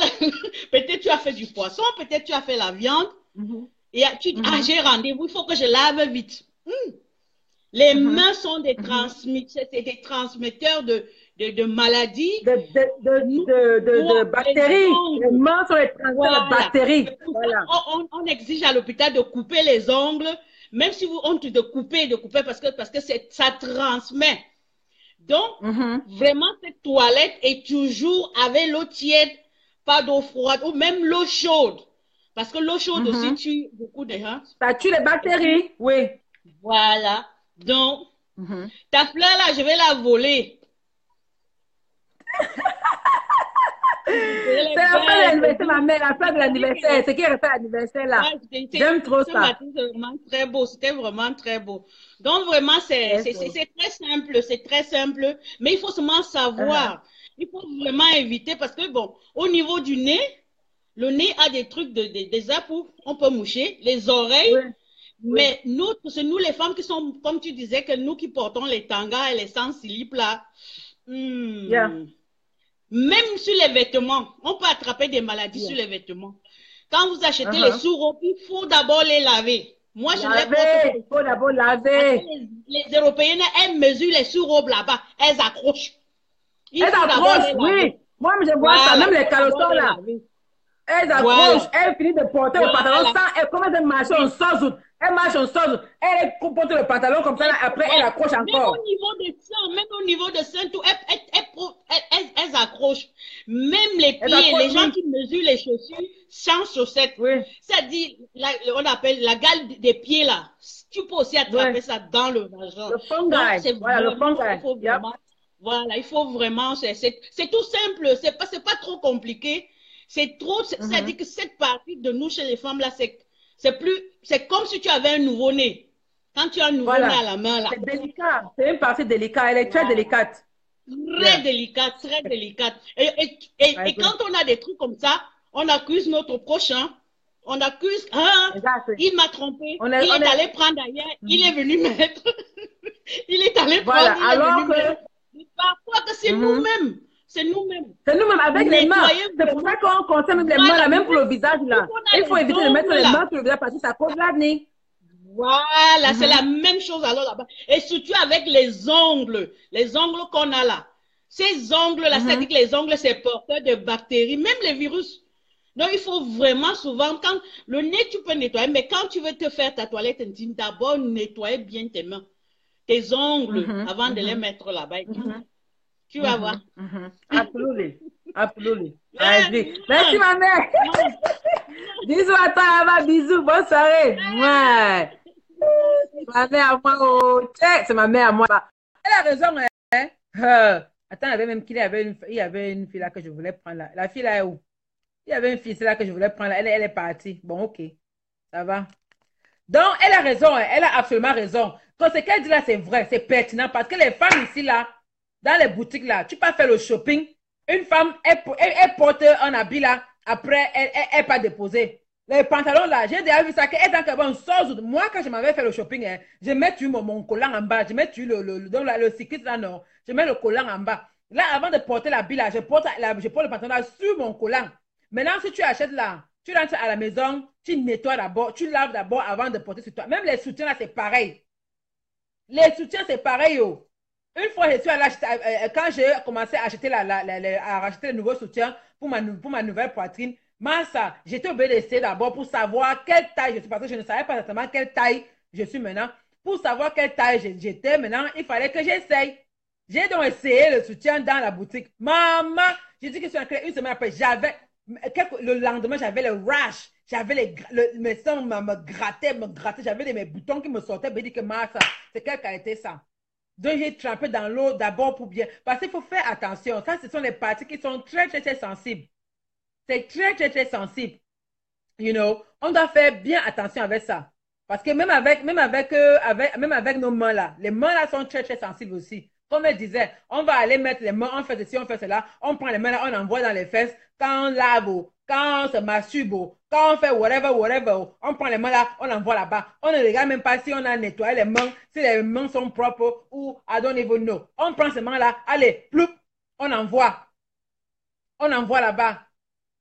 Peut-être tu as fait du poisson, peut-être tu as fait la viande. Mhm. Et tu dis, ah, Mhm. j'ai rendez-vous, il faut que je lave vite. Les Mhm. mains sont Mhm. des transmetteurs de maladies. Nous, De les bactéries. Les ongles, mains sont les transferts de voilà. bactéries. C'est pour ça Voilà. qu'on exige à l'hôpital de couper les ongles, même si vous on te de couper parce que ça transmet. Donc, Mhm. vraiment, cette toilette est toujours avec l'eau tiède, pas d'eau froide, ou même l'eau chaude. Parce que l'eau chaude aussi Mhm. tue beaucoup de gens. Ça tue les Et puis, bactéries. Oui. voilà. Donc, Mhm. ta fleur là, je vais la voler. Elle C'est est la fin de belle, je l'anniversaire, ma dis. mère, la fin de Je dis que l'anniversaire. C'est qui est resté à l'anniversaire là. ouais, J'aime trop ce ça. matin, c'est vraiment très beau. C'était vraiment très beau. Donc, vraiment, Yes, oh. c'est très simple. C'est très simple. Mais il faut seulement Uh-huh. savoir. Il faut vraiment éviter parce que, bon, au niveau du nez, le nez a des trucs, des appuis, on peut moucher. Les oreilles, Oui, oui. mais nous, c'est nous les femmes qui sont, comme tu disais, que nous qui portons les tangas et les sans slip là, Yeah. hmm, même sur les vêtements, on peut attraper des maladies Yeah. sur les vêtements. Quand vous achetez les Uh-huh. sous-robes, il faut d'abord les laver. Moi, je ne les porte pas. Laver. Il faut d'abord Parce que laver. les Européennes, elles mesurent les sous-robes là-bas. Elles accrochent. Il Elles faut d'abord accrochent, les laver. oui. Moi, je vois ça. Voilà, Même il les faut d'abord caleçons les là. laver. Elles accrochent, Voilà, elles finissent de porter le pantalon voilà. sans, elles commencent à marcher en Oui. sozout. Elles marchent en sozout. Elles portent le pantalon comme ça, là, après elles Ouais. accrochent Même au encore. niveau des seins, même au niveau des seins, tout, elles accrochent. Même les Elles pieds, les accrochent, gens oui. qui mesurent les chaussures sans chaussettes. Oui, C'est-à-dire, on appelle la gale des pieds là. Tu peux aussi oui. attraper ça dans le vagin. Le Donc, fungi. c'est Voilà, le vraiment, il fungi. faut Yep. vraiment, voilà, il faut vraiment, c'est tout simple, c'est pas trop compliqué. C'est trop, c'est-à-dire Mhm. que cette partie de nous chez les femmes là, c'est comme si tu avais un nouveau-né. Quand tu as un nouveau-né à Voilà. la main là. C'est délicat. C'est une partie délicate. Elle est très Voilà. délicate. Très Yeah. délicate, très délicate. I Et agree. quand on a des trucs comme ça, on accuse notre prochain. On accuse, ah, Exactly. il m'a trompé, On est, il on est est, allé prendre ailleurs, il est mhm. venu mettre. Il est allé Voilà. prendre, il est Alors venu mettre. que, Parfois que c'est mhm. nous-mêmes. C'est nous-mêmes. C'est nous-mêmes avec les mains. Nettoyer C'est pour ça vraiment. qu'on conseille même les mains Voilà, là, même même pour le visage si là. on Il a faut les éviter de mettre ongles les là. mains sur le visage parce que ça cause l'acné. Voilà, c'est la Mhm. même chose alors là-bas. Et surtout avec les ongles qu'on a là. Ces ongles-là, c'est-à-dire Mhm. que les ongles, c'est porteur de bactéries, même les virus. Donc, il faut vraiment souvent, quand le nez, tu peux nettoyer, mais quand tu veux te faire ta toilette intime, d'abord nettoyer bien tes mains, tes ongles, Mhm. avant de les Mhm. mettre là-bas. Et puis, Mhm. tu vas voir. Mhm. Mhm. Absolutely. Absolutely. I Yeah, agree. Merci, ma mère. yeah, Bisous à toi, Ava. Bisous. Bonne soirée. Ouais. Ma mère à moi. Oh. Tiens, c'est ma mère à moi. Elle a raison, hein. Attends, il y avait même il y avait une fille là que je voulais prendre là. La fille là est où? Il y avait une fille c'est là que je voulais prendre là. Elle est partie. Bon, ok. Ça va. Donc, elle a raison, hein. Elle a absolument raison. Quand ce qu'elle dit là, c'est vrai, c'est pertinent parce que les femmes ici là, dans les boutiques là, tu peux faire le shopping. Une femme, elle porte un habit là, après, elle pas déposer. Les pantalons là, j'ai déjà vu ça, qu'elle est en bon sort. Moi, quand je m'avais fait le shopping, hein, je mets mon collant en bas, je mets donc, là, le cycliste là, non, je mets le collant en bas. Là, avant de porter l'habit là, je porte le pantalon là sur mon collant. Maintenant, si tu achètes là, tu rentres à la maison, tu nettoies d'abord, tu laves d'abord avant de porter sur toi. Même les soutiens là, c'est pareil. Les soutiens, c'est pareil. Oh. Une fois, je suis allée acheter, quand j'ai commencé à acheter, à racheter les nouveaux soutiens pour ma nouvelle poitrine, ça, j'étais obligée d'essayer d'abord pour savoir quelle taille je suis, parce que je ne savais pas exactement quelle taille je suis maintenant. Pour savoir quelle taille j'étais maintenant, il fallait que j'essaye. J'ai donc essayé le soutien dans la boutique. Maman, j'ai dit que sur une semaine après, le lendemain, j'avais le rash. J'avais mes seins me grattaient. J'avais mes boutons qui me sortaient. Je me dis que ça, c'est quelle qualité ça? Donc, j'ai trempé dans l'eau d'abord pour bien. Parce qu'il faut faire attention. Ça, ce sont les parties qui sont très, très, très sensibles. C'est très, très, très sensible. You know, on doit faire bien attention avec ça. Parce que même avec nos mains là, les mains là sont très, très sensibles aussi. Comme elle disait, on va aller mettre les mains, on fait ceci, on fait cela, on prend les mains là, on envoie dans les fesses, quand on lave, quand on se masturbe, quand on fait whatever, whatever, on prend les mains là, on envoie là-bas. On ne regarde même pas si on a nettoyé les mains, si les mains sont propres ou I don't even know. On prend ces mains là, allez, ploup, on envoie. On envoie là-bas.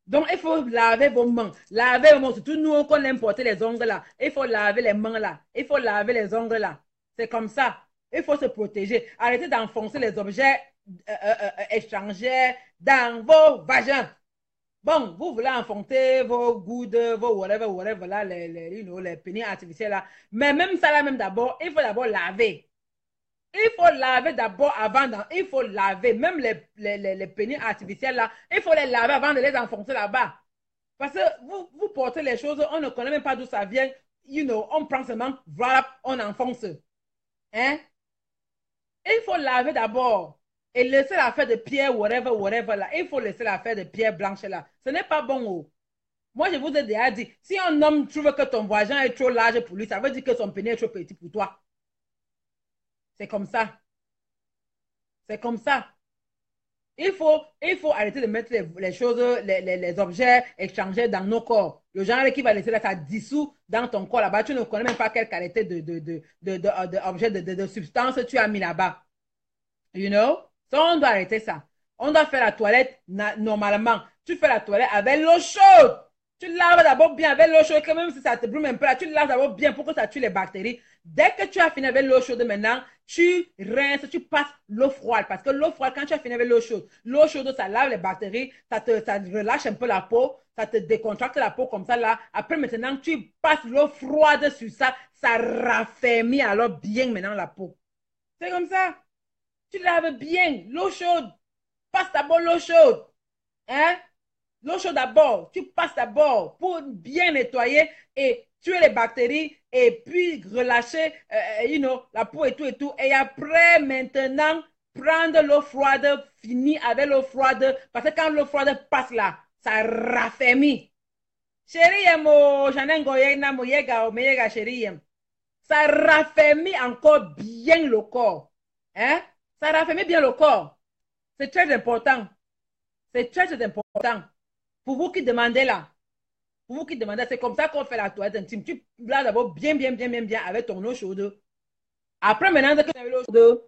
Donc, il faut laver vos mains. Laver vos mains. Surtout nous, qu'on aime porter les ongles là. Il faut laver les mains là. Il faut laver les ongles là. C'est comme ça. Il faut se protéger. Arrêtez d'enfoncer les objets étrangers dans vos vagins. Bon, vous voulez enfoncer vos goudes, vos whatever, whatever, là, les pénis artificiels là. Mais même ça là, même d'abord, il faut d'abord laver. Il faut laver d'abord il faut laver. Même les pénis artificiels là, il faut les laver avant de les enfoncer là-bas. Parce que vous portez les choses, on ne connaît même pas d'où ça vient. You know, on prend seulement, voilà, on enfonce. Hein? Il faut laver d'abord. et laisser l'affaire de pierre, whatever là. Il faut laisser l'affaire de pierre blanche là. Ce n'est pas bon. Oh. Moi, je vous ai déjà dit, si un homme trouve que ton voisin est trop large pour lui, ça veut dire que son pénis est trop petit pour toi. C'est comme ça. C'est comme ça. Il faut arrêter de mettre les choses, les objets échangés dans nos corps. Le genre qui va laisser là, ça dissout dans ton corps là-bas. Tu ne connais même pas quelle qualité d'objet, de substance tu as mis là-bas. You know? So, on doit arrêter ça. On doit faire la toilette normalement. Tu fais la toilette avec l'eau chaude. Tu laves d'abord bien avec l'eau chaude, que même si ça te brûle un peu là, tu laves d'abord bien pour que ça tue les bactéries. Dès que tu as fini avec l'eau chaude maintenant, tu rinces, tu passes l'eau froide. Parce que l'eau froide, quand tu as fini avec l'eau chaude, ça lave les bactéries, ça relâche un peu la peau, ça te décontracte la peau comme ça là. Après maintenant, tu passes l'eau froide sur ça, ça raffermit alors bien maintenant la peau. C'est comme ça. Tu laves bien l'eau chaude. Passe d'abord l'eau chaude. Hein? L'eau chaude d'abord. Tu passes d'abord pour bien nettoyer et tuer les bactéries et puis relâcher la peau et tout et tout. Et après, maintenant, prendre l'eau froide, finir avec l'eau froide. Parce que quand l'eau froide passe là, ça raffermit. Chérie, j'en ai chérie. Ça raffermit encore bien le corps. Hein? Ça raffermit bien le corps. C'est très important. C'est très, très important. Pour vous qui demandez là, pour vous qui demandez, c'est comme ça qu'on fait la toilette intime. Tu laves d'abord bien avec ton eau chaude. Après, maintenant que tu as l'eau chaude,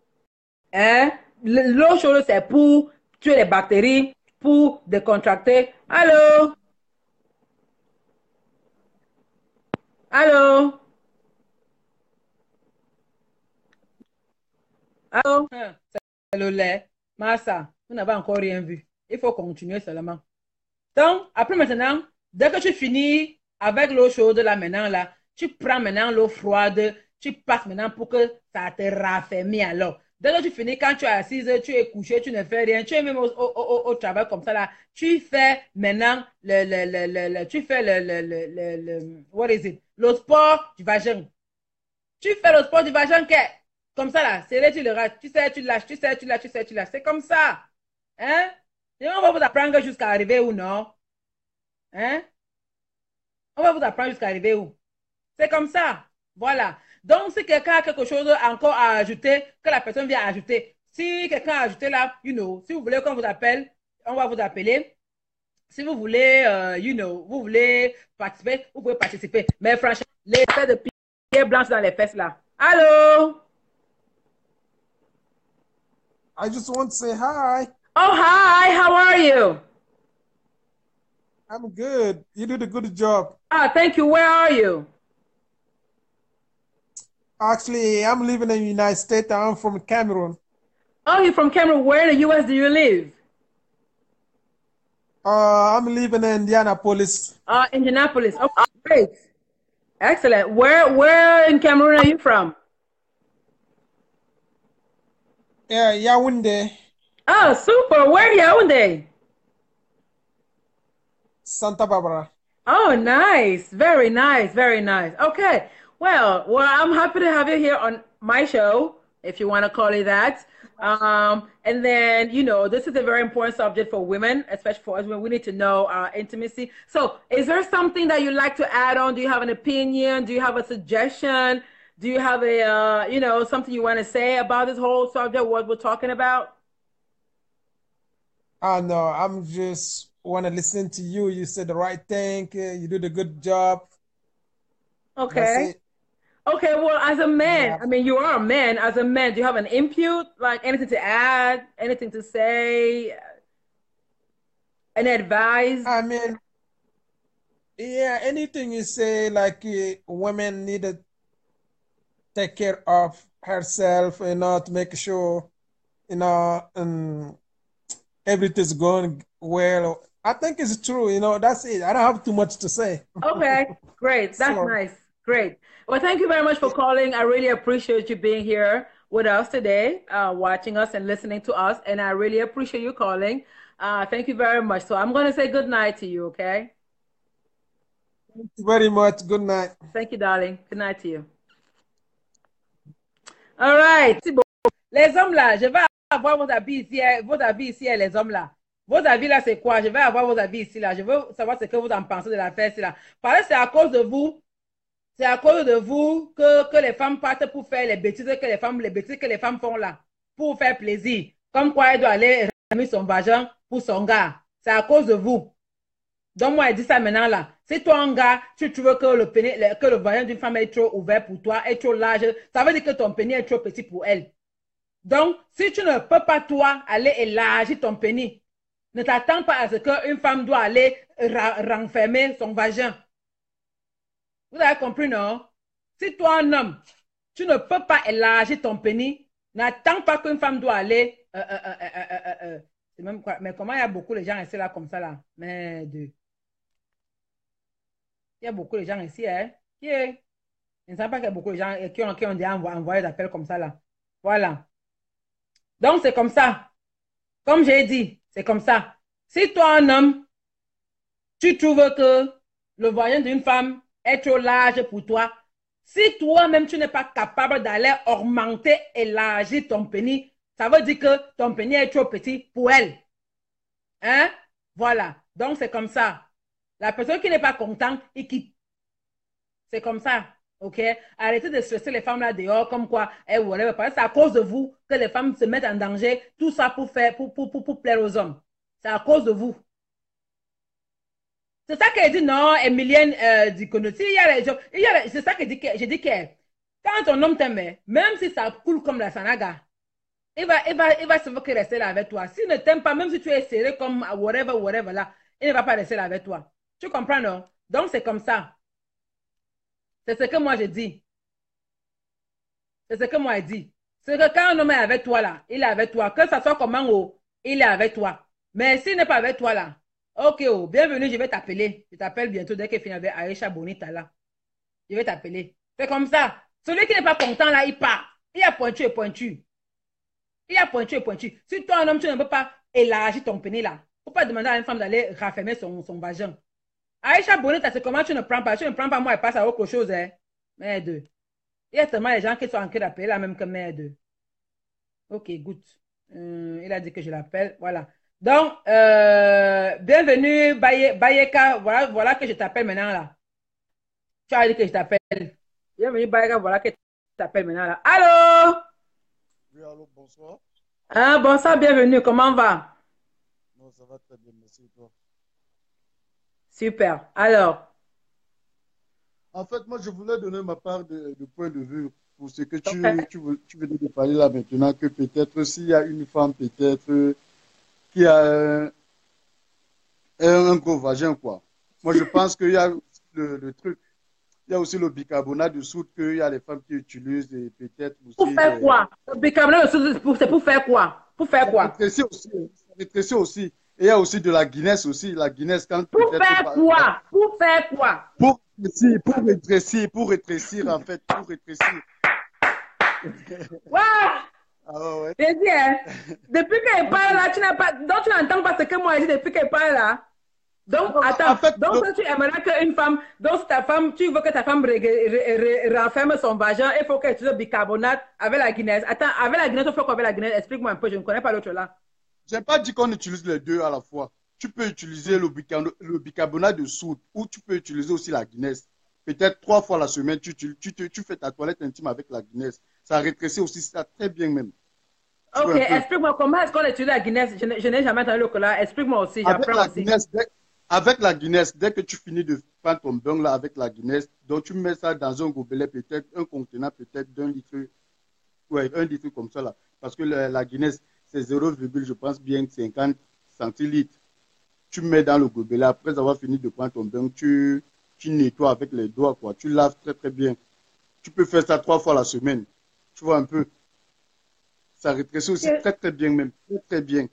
hein, l'eau chaude, c'est pour tuer les bactéries, pour décontracter. Allô? Allô? Allô? C'est le lait. Massa, vous n'avez encore rien vu. Il faut continuer seulement. Donc, après maintenant, dès que tu finis avec l'eau chaude là maintenant, là, tu prends maintenant l'eau froide, tu passes maintenant pour que ça te raffermit alors. Dès que tu finis, quand tu es assise, tu es couché, tu ne fais rien, tu es même au travail comme ça là, tu fais maintenant tu fais what is it? Le sport du vagin. Tu fais le sport du vagin comme ça là, c'est là, tu le rates, tu sais, tu lâches, tu sais, tu lâches, tu sais, tu lâches. C'est comme ça. Hein? Et on va vous apprendre jusqu'à arriver où non? Hein? On va vous apprendre jusqu'à arriver où? C'est comme ça. Voilà. Donc, si quelqu'un a quelque chose encore à ajouter, que la personne vient ajouter. Si quelqu'un a ajouté là, si vous voulez qu'on vous appelle, on va vous appeler. Si vous voulez, vous voulez participer, vous pouvez participer. Mais franchement, l'effet de pierre blanche dans les fesses là. Allô? I just want to say hi. Oh, hi. How are you? I'm good. You did a good job. Ah, thank you. Where are you? Actually, I'm living in the United States. I'm from Cameroon. Oh, you're from Cameroon. Where in the U.S. do you live? I'm living in Indianapolis. Indianapolis. Oh, great. Excellent. Where in Cameroon are you from? Yeah, Yaoundé, Oh, super. Where in Yaoundé? Santa Barbara. Oh, nice. Very nice. Very nice. Okay. Well, I'm happy to have you here on my show, if you want to call it that. And then, this is a very important subject for women, especially for us when we need to know our intimacy. So, is there something that you'd like to add on? Do you have an opinion? Do you have a suggestion? Do you have something you want to say about this whole subject, what we're talking about? No, I'm just want to listen to you. You said the right thing. You did a good job. That's Okay. it. Okay, well, as a man, Yeah. I mean, you are a man. As a man, do you have an input, like anything to add, anything to say, an advice? I mean, yeah, anything you say, like women need to take care of herself, to make sure, and everything's going well. I think it's true, that's it. I don't have too much to say. Okay, great. That's So, nice. Great. Well, thank you very much for yeah, calling. I really appreciate you being here with us today, watching us and listening to us. And I really appreciate you calling. Thank you very much. So I'm going to say good night to you, okay? thank you very much. Good night. Thank you, darling. Good night to you. All right. Les hommes là, je vais avoir vos habits ici, vos habits ici, les hommes là. Vos avis là, c'est quoi? Je vais avoir vos avis ici là. Je veux savoir ce que vous en pensez de l'affaire ici là. Parce que c'est à cause de vous. C'est à cause de vous que les femmes partent pour faire les bêtises que les femmes font là. Pour faire plaisir. Comme quoi elle doit aller remettre son vagin pour son gars. C'est à cause de vous. Donc moi, elle dit ça maintenant là. Si toi, un gars, tu trouves que le vagin d'une femme est trop ouvert pour toi, est trop large, ça veut dire que ton pénis est trop petit pour elle. Donc, si tu ne peux pas, toi, aller élargir ton pénis, ne t'attends pas à ce qu'une femme doit aller renfermer son vagin. Vous avez compris, non? Si toi, un homme, tu ne peux pas élargir ton pénis, n'attends pas qu'une femme doit aller. C'est même quoi? Mais comment il y a beaucoup de gens ici là comme ça là? Mais il y a beaucoup de gens ici, hein? Qui est? Je ne sais pas qu'il y a beaucoup de gens qui ont déjà envoyé des appels comme ça là. Voilà. Donc, c'est comme ça. Comme j'ai dit, c'est comme ça. Si toi, un homme, tu trouves que le voyant d'une femme est trop large pour toi, si toi-même, tu n'es pas capable d'aller augmenter, élargir ton pénis, ça veut dire que ton pénis est trop petit pour elle. Hein? Voilà. Donc, c'est comme ça. La personne qui n'est pas contente, il quitte. C'est comme ça. OK? Arrêtez de stresser les femmes là dehors comme quoi, whatever. Parce que c'est à cause de vous que les femmes se mettent en danger. Tout ça pour plaire aux hommes. C'est à cause de vous. C'est ça qu'elle dit, non, Emilienne Dicono. C'est ça que j'ai dit que quand ton homme t'aime, même si ça coule comme la sanaga, il va se que rester là avec toi. S'il ne t'aime pas, même si tu es serré comme whatever là, il ne va pas rester là avec toi. Tu comprends, non? Donc, c'est comme ça. C'est ce que moi je dis. C'est ce que moi je dis. C'est que quand un homme est avec toi là, il est avec toi. Que ça soit comment, oh, il est avec toi. Mais s'il n'est pas avec toi là, ok, oh, bienvenue, je vais t'appeler. Je t'appelle bientôt dès qu'il finit avec Aïcha Bonita là. Je vais t'appeler. C'est comme ça. Celui qui n'est pas content là, il part. Il y a pointu et pointu. Il y a pointu et pointu. Si toi, un homme, tu ne peux pas élargir ton pénis là, il ne faut pas demander à une femme d'aller raffermer son vagin. Aïcha Bonita, c'est comment tu ne prends pas. Tu ne prends pas, moi, elle passe à autre chose. Hein. Merde. Il y a tellement de gens qui sont en train d'appeler la même que merde. Ok, good. Il a dit que je l'appelle. Voilà. Donc, bienvenue, Bayeka. Voilà que je t'appelle maintenant là. Tu as dit que je t'appelle. Bienvenue, Bayeka. Voilà que je t'appelle maintenant là. Allô? Oui, allô, bonsoir. Ah, bonsoir, bienvenue. Comment va? Non, ça va très bien, merci. Toi. Super. Alors, En fait, moi, je voulais donner ma part de point de vue pour ce que ok. tu veux de parler là maintenant, que peut-être s'il y a une femme peut-être qui a un gros vagin, quoi. Moi, je pense qu'il y a le truc, il y a aussi le bicarbonate de soude qu'il y a les femmes qui utilisent et peut-être Pour aussi faire quoi? Le bicarbonate de soude, c'est pour faire quoi? Pour faire ça quoi? rétrécit aussi, ça rétrécit aussi. Et il y a aussi de la Guinness aussi, la Guinness quand Pour peut-être faire quoi? Pour faire quoi? pour rétrécir en fait, pour rétrécir. Ouais! Ah ouais, ouais. J'ai dit, hein, depuis qu'elle Donc, parle là, tu n'as pas, donc tu n'entends pas ce que moi j'ai dit depuis qu'elle parle là. Donc, non, en attends, fait, donc si tu aimerais qu'une femme, donc si ta femme, tu veux que ta femme renferme son vagin, il faut qu'elle utilise le bicarbonate avec la Guinness. Attends, avec la Guinness, on fait quoi avec la Guinness? Explique-moi un peu, je ne connais pas l'autre là. j'ai pas dit qu'on utilise les deux à la fois. Tu peux utiliser le bicarbonate de soude ou tu peux utiliser aussi la Guinness. Peut-être 3 fois la semaine, tu fais ta toilette intime avec la Guinness. Ça rétrécit aussi ça très bien même. Tu Ok, vois un peu. explique-moi comment est-ce qu'on utilise la Guinness? Je n'ai jamais entendu le là. Explique-moi aussi, Avec j'apprends la aussi. Guinness, avec la Guinness, dès que tu finis de prendre ton bain là avec la Guinness, donc tu mets ça dans un gobelet, peut-être un contenant peut-être d'1 litre. Ouais, 1 litre comme ça là. Parce que la Guinness, c'est 0, je pense bien 50 centilitres. Tu mets dans le gobelet. Après avoir fini de prendre ton bain, tu nettoies avec les doigts, quoi. Tu laves très très bien. Tu peux faire ça 3 fois la semaine. Tu vois un peu. Ça rétrécit aussi Ok. très très bien même. Très très bien.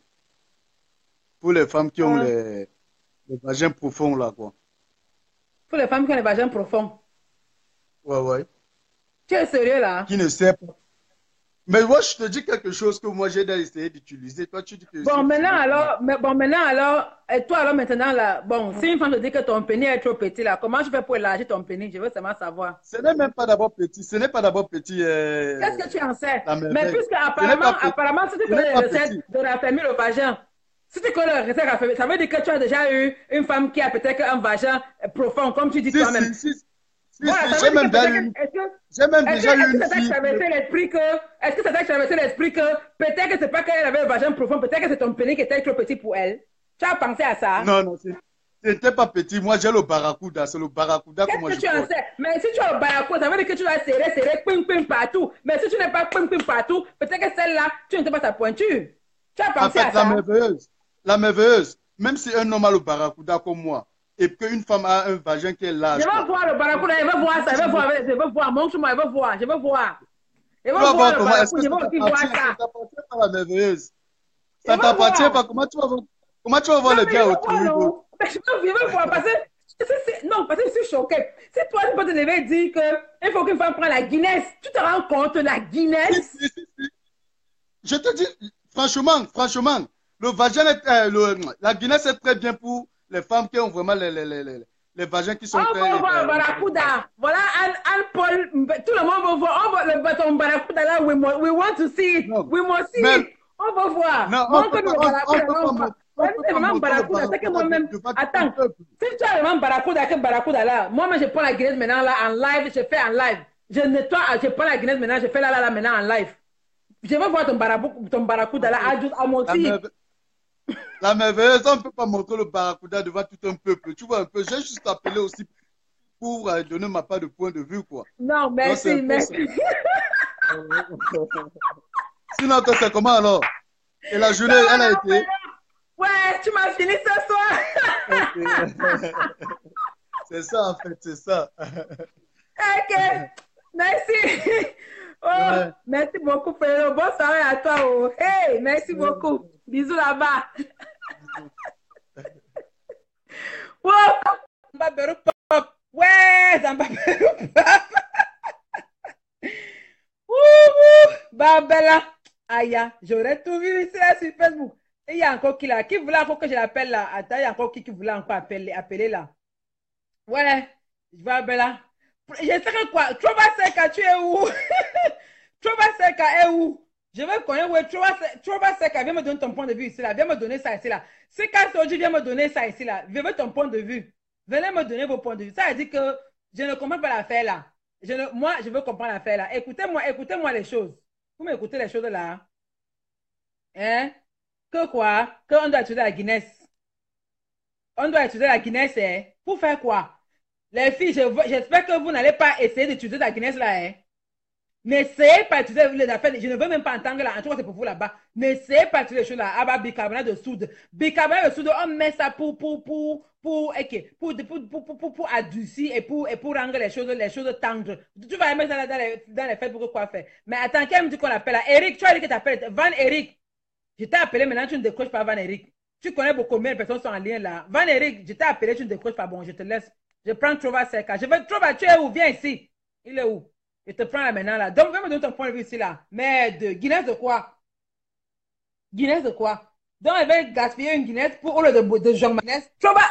Pour les femmes qui ont Euh, les vagins profonds là, quoi. pour les femmes qui ont les vagins profonds. Ouais, ouais. Tu es sérieux là? Qui ne sait pas. Mais moi, je te dis quelque chose que moi, j'ai essayé d'utiliser. Toi, tu dis que Bon, c'est maintenant utilisé comment? alors, et toi alors maintenant là, bon, si une femme te dit que ton pénis est trop petit là, comment tu fais pour élargir ton pénis? Je veux seulement savoir. Ce n'est même pas d'abord petit. Ce n'est pas d'abord petit, Qu'est-ce que tu en sais? la Mais merveille. puisque Ce n'est pas petit. apparemment, si tu Ce n'est connais pas les recettes petit. de raffermir le vagin, si tu connais les recettes de raffermir, ça veut dire que tu as déjà eu une femme qui a peut-être un vagin profond, comme tu dis Si, toi-même. si, si, si, Voilà, si, ça veut j'ai dire que même déjà peut-être eu, est-ce que j'ai même déjà eu est-ce que une ça t'a fille qui me... traversé l'esprit que est-ce que ça t'a traversé l'esprit que peut-être que c'est pas qu'elle avait un vagin profond, peut-être que c'est ton pénis qui était trop petit pour elle. Tu as pensé à ça? Non, non, ce n'était pas petit. Moi, j'ai le barracuda. C'est le barracuda que moi Qu'est-ce je que tu en porte. sais? Mais si tu as le baracou, ça veut dire que tu vas serrer, ping, ping partout. Mais si tu n'es pas ping, ping partout, peut-être que celle-là, tu n'étais pas sa pointure. Tu as En pensé fait, à ça? la merveilleuse, même si un homme a le barracuda comme moi, et qu'une femme a un vagin qui est Je large, veux là, voir le baracou, je veux voir ça, je veux voir, montre-moi, je veux voir, je veux voir. Je tu veux vas voir voir le comment, est-ce baracou, que je ça veux aussi voir t'appartient? Ça ça. t'appartient pas la merveilleuse. Je Ça veux t'appartient voir. pas. Comment tu vas voir Non, les mais je biens veux voir, autrui, non. Mais je veux voir parce que, non, parce que je suis choquée. Si toi, tu peux te lever et dire qu'il faut qu'une femme prenne la Guinness, tu te rends compte, la si, Guinness? si, si, si. Je te dis, franchement, le vagin la Guinness est très bien pour les femmes qui ont vraiment les vagins qui sont On très... va voir Barracuda. Voilà, Anne Paul, tout le monde va voir. On va le ton Barracuda là, we want to see it. non, We must see mais it. On va voir. non, Montre-nous le on Barracuda peut là, pas on va. montrer, on Ouais, peut c'est pas vraiment montrer le Barracuda. C'est que barracuda moi-même. devant tout un Attends. peuple. Si tu as vraiment Barracuda là, moi, je prends la Guinness maintenant là en live. Je fais en live. Je nettoie, je prends la Guinness maintenant, je fais là maintenant en live. Je veux voir ton Barracuda là, à mon La, type. merve- la merveilleuse, on ne peut pas montrer le barracuda devant tout un peuple. Tu vois un peu, j'ai juste appelé aussi pour donner ma part de point de vue, quoi. Non, Donc c'est un merci, peu ça. merci. Sinon, toi, c'est comment alors? Et la Ça journée, va, elle a non, mais été... non. Ouais, tu m'as fini ce soir. Ok. C'est ça, en fait, c'est ça. Ok, merci. Oh, Ouais. merci beaucoup, Félo. Bonne soirée à toi. Oh. Hey, merci beaucoup. Bisous là-bas. Wow, Zamba Beru Pop. Ouais, Zamba Beru Pop. Barbella. Aïe, j'aurais tout vu ici là sur Facebook. Et il y a encore qui là? Qui voulait encore que je l'appelle là? Attends, il y a encore qui voulait encore appeler là? Ouais, Barbella. Je sais que quoi? Trova Seka, tu es où? Trova Seka est où? Je veux connaître où est Trova Seka. Viens me donner ton point de vue ici là. Viens me donner ça ici là. Seka Soji, viens me donner ça ici là. Je veux ton point de vue. Venez me donner vos points de vue. Ça veut dire que je ne comprends pas l'affaire là. Moi, je veux comprendre l'affaire là. Écoutez-moi les choses. Vous m'écoutez les choses là. Hein? Que quoi? Qu'on doit utiliser la Guinness. On doit utiliser la Guinness, hein? Pour faire quoi? Les filles, j'espère que vous n'allez pas essayer d'utiliser la Guinness là, hein? N'essayez pas d'utiliser les affaires. Je ne veux même pas entendre là. En tout cas, c'est pour vous là-bas. N'essayez pas d'utiliser les choses là. Ah bah, bicarbonate de soude. Bicarbonate de soude, on met ça pour adoucir et pour rendre les choses tendres. Tu vas mettre ça là dans les fêtes pour quoi faire. Mais attends, qui me dit qu'on l'appelle là? Eric, tu as dit que tu appelles Van Eric. Je t'ai appelé maintenant, tu ne décroches pas Van Eric. Tu connais beaucoup combien de personnes sont en lien là. Van Eric, je t'ai appelé, tu ne décroches pas. Bon, je te laisse. Je prends Trova Seka. Je veux Trova, tu es où? Viens ici. Il est où? Je te prends là maintenant là. Donc, viens me donner ton point de vue ici là. Mais de Guinness de quoi? Guinness de quoi? Donc, elle va gaspiller une Guinness pour au lieu de Jean Guinness. Trova!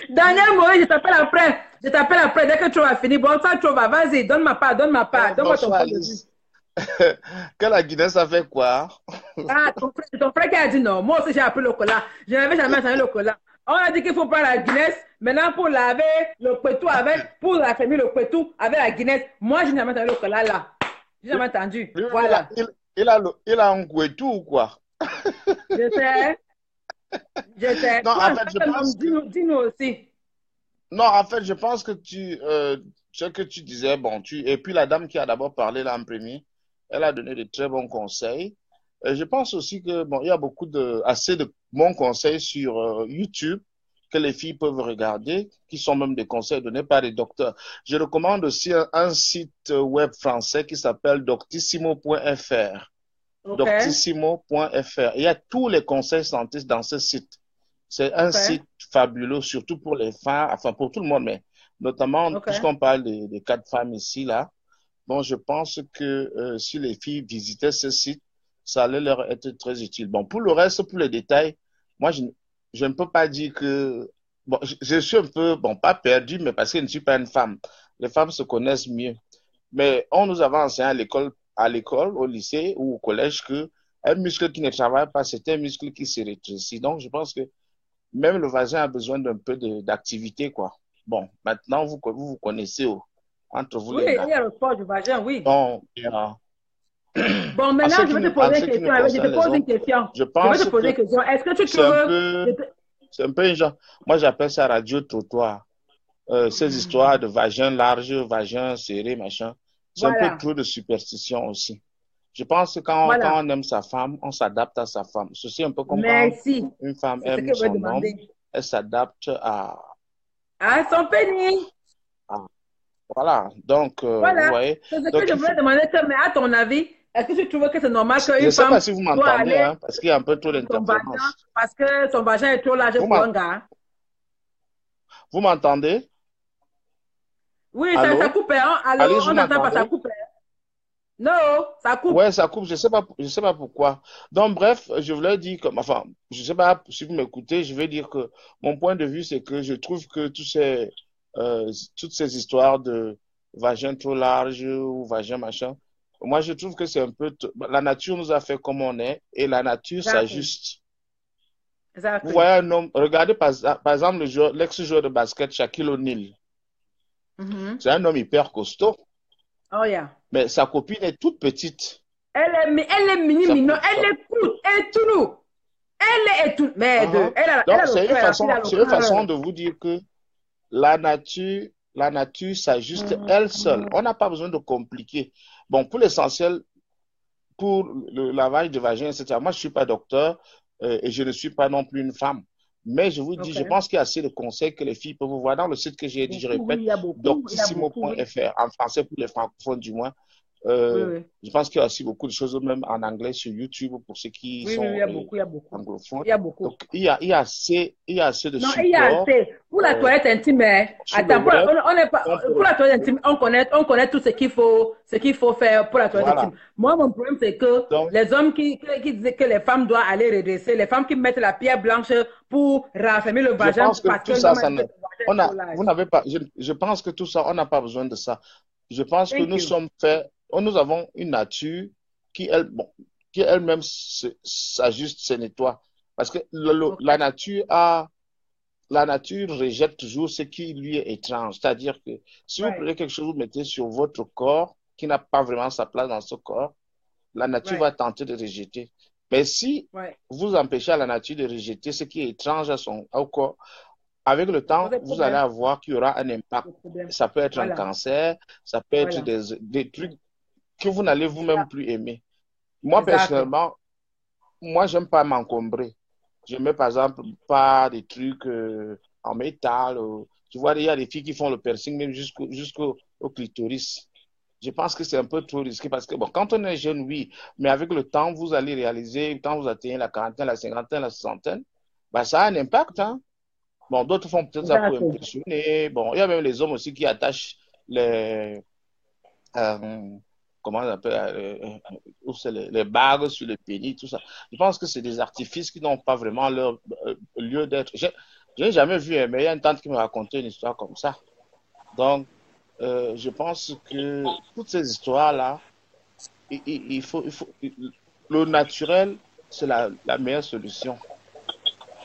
Daniel Moïse, je t'appelle après. Je t'appelle après. Dès que tu vas finir. Bon, ça, Trova, vas-y, donne ma part. Donne-moi ton point de vue. Que la Guinness a fait quoi? Ah, ton frère qui a dit non. Moi aussi, j'ai appris le cola. Je n'avais jamais entendu le cola. On a dit qu'il faut prendre la Guinness. Maintenant, pour laver le pétou pour raffermir le pétou avec la Guinness. Moi, je n'ai jamais entendu le cola là. Je n'ai jamais entendu. Lui, Voilà. il a un couettou ou quoi? Je sais. Non, Toi, en fait, je pense dis-nous aussi. Non, en fait, je pense que ce que tu disais, bon, et puis la dame qui a d'abord parlé là en premier, elle a donné de très bons conseils. Je pense aussi que, bon, il y a assez de bons conseils sur YouTube que les filles peuvent regarder, qui sont même des conseils donnés par des docteurs. Je recommande aussi un site web français qui s'appelle doctissimo.fr. Okay. Doctissimo.fr. Il y a tous les conseils santé dans ce site. C'est un site fabuleux, surtout pour les femmes, enfin pour tout le monde, mais Notamment, Ok. puisqu'on parle des 4 femmes ici, là, bon, je pense que si les filles visitaient ce site, ça allait leur être très utile. Bon, pour le reste, pour les détails, moi, je ne peux pas dire que... Bon, je suis un peu, bon, pas perdu, mais parce que je ne suis pas une femme. Les femmes se connaissent mieux. Mais on nous avait enseigné à l'école, au lycée ou au collège que un muscle qui ne travaille pas, c'est un muscle qui se rétrécit. Donc, je pense que même le vagin a besoin d'un peu d'activité, quoi. Bon, maintenant, vous connaissez entre vous Oui, les il gars. y a le sport du vagin, oui. Donc, Bon, en ce maintenant, je qui vais te nous, poser en une ce qui nous question. Je te concerne les pose une hommes, question. je Je vais te pense poser une que question. Est-ce que tu c'est un trouves... peu, c'est un peu un genre, moi j'appelle ça radio-trottoir. Ces histoires de vagin large, vagin serré, machin, c'est un peu Voilà, trop de superstition aussi. Je pense que voilà. quand on aime sa femme, on s'adapte à sa femme. Ceci est un peu comme quand Merci. une femme C'est ce que aime je vais son homme, demander. elle s'adapte Ah, son pénis. à- voilà. Donc, vous Voilà. voyez. C'est ce que Donc, je il voulais faut, demander. Mais à ton avis, est-ce que tu trouves que c'est normal je ne qu'une sais pas femme si vous doit m'entendez, aller hein, parce qu'il y a un peu trop dans son vagin d'interférences. parce que son vagin est trop large Vous pour m'en- un gars? vous m'entendez? Oui, ça Allô? coupe. Hein? Allô, Alice, vous on t'entend pas, ça m'entendez? coupe. Hein? Non, ça coupe. Ouais, ça coupe, je sais pas pourquoi. Donc, bref, je voulais dire que, enfin, je sais pas si vous m'écoutez, je vais dire que mon point de vue, c'est que je trouve que toutes ces histoires de vagin trop large ou vagin machin, moi, je trouve que c'est un peu, la nature nous a fait comme on est et la nature Exactly. s'ajuste. Vous Exactly. voyez un homme, regardez par exemple l'ex-joueur de basket Shaquille O'Neal. Mhm. C'est un homme hyper costaud, Oh, yeah. mais sa copine est toute petite. Elle est mini Ça, mignon. Elle est cool. Elle est tout nous. Elle est tout. Merde. uh-huh. Elle Donc, a le cœur. La fille a le c'est une façon cœur. de vous dire que la nature s'ajuste elle seule. On n'a pas besoin de compliquer. Bon, pour l'essentiel, pour le lavage de vagin, etc., moi, je ne suis pas docteur et je ne suis pas non plus une femme. Mais je vous dis, Ok. je pense qu'il y a assez de conseils que les filles peuvent voir dans le site que j'ai dit, je Beaucoup, oui. répète, Il y a beaucoup. Il y a beaucoup, oui. doctissimo.fr, en français pour les francophones du moins. Oui, oui. Je pense qu'il y a aussi beaucoup de choses, même en anglais sur YouTube pour ceux qui Oui, oui, oui, il sont y a beaucoup. Il y a beaucoup. anglophones. Il y a beaucoup. Donc, il y a assez de Non, il y a support assez. Pour la toilette intime, hein. sur le Attends, web. on est pas, On pour peut, la toilette intime, on connaît tout ce qu'il faut faire pour la toilette voilà. intime. Moi, mon problème, c'est que Donc, les hommes qui disaient que les femmes doivent aller redresser, les femmes qui mettent la pierre blanche pour raffermir le je vagin pense que parce que tout ça, l'homme a dit que le vagin est on trop a, large. vous n'avez pas, je pense que tout ça, on n'a pas besoin de ça. Je pense que Thank nous you. sommes faits, nous avons une nature qui, elle, bon, qui elle-même s'ajuste, se nettoie. Parce que Ok. la nature rejette toujours ce qui lui est étrange. C'est-à-dire que si vous Right, prenez quelque chose, vous mettez sur votre corps qui n'a pas vraiment sa place dans ce corps, la nature right, va tenter de rejeter. Mais si right. vous empêchez à la nature de rejeter ce qui est étrange au corps, avec le Ça temps, pose vous allez problème. voir qu'il y aura un impact. Des problèmes. Ça peut être un Voilà, cancer, ça peut être voilà. des trucs que vous n'allez vous-même plus aimer. Moi, Exactly. personnellement, moi, j'aime pas m'encombrer. Je mets, par exemple, pas des trucs en métal. Tu vois, il y a des filles qui font le piercing même jusqu'au clitoris. Je pense que c'est un peu trop risqué parce que, bon, quand on est jeune, oui, mais avec le temps, vous allez réaliser, quand vous atteignez la quarantaine, la cinquantaine, la soixantaine, bah, ça a un impact, hein. Bon, d'autres font peut-être ça pour Exactly. impressionner. Bon, il y a même les hommes aussi qui attachent euh, comment on appelle, les bagues sur le pénis, tout ça. Je pense que c'est des artifices qui n'ont pas vraiment leur lieu d'être. Je n'ai jamais vu, mais il y a une tante qui me racontait une histoire comme ça. Donc, je pense que toutes ces histoires-là, il faut, le naturel, c'est la meilleure solution.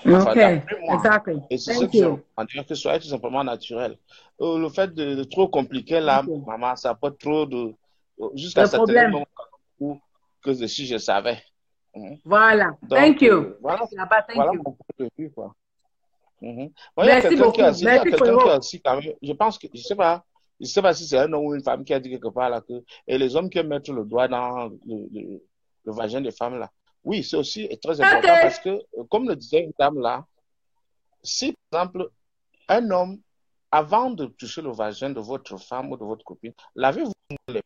Enfin, Okay, d'après moi. exactly. Et c'est ce Thank que j'aime you. en dire, que ce soit tout simplement naturel. Le fait de trop compliquer là, Thank you. maman, ça apporte trop de. Jusqu'à un Le certain problème. moment où que si je savais. Voilà. Donc, Thank you. voilà, Là-bas, thank voilà you. mon point de vue, quoi. Bon, Merci beaucoup. il y a Merci, quelqu'un qui frérot. a aussi quand même, je pense que, je sais pas si c'est un homme ou une femme qui a dit quelque part là que, et les hommes qui aiment mettre le doigt dans le vagin des femmes là. Oui, c'est aussi très important Okay. parce que, comme le disait une dame là, si par exemple, un homme, avant de toucher le vagin de votre femme ou de votre copine, lavez-vous les mains.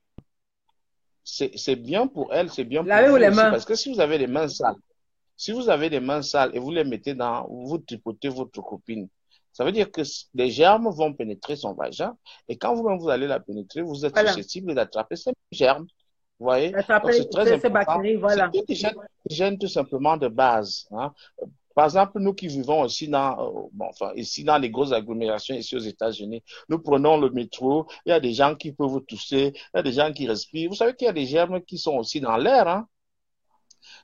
C'est bien pour elle, c'est bien pour Lavez-vous vous les aussi, mains. parce que si vous avez les mains sales, si vous avez des mains sales et vous les mettez vous tripotez votre copine, Ça veut dire que les germes vont pénétrer son vagin et quand vous-même vous allez la pénétrer, vous êtes Voilà. susceptible d'attraper ces germes. Vous voyez? Donc, Attraper c'est très ces important. bactéries, C'est voilà. une hygiène tout simplement de base. Hein. Par exemple, nous qui vivons aussi ici dans les grosses agglomérations, ici aux États-Unis, nous prenons le métro, il y a des gens qui peuvent vous tousser, il y a des gens qui respirent. Vous savez qu'il y a des germes qui sont aussi dans l'air, hein?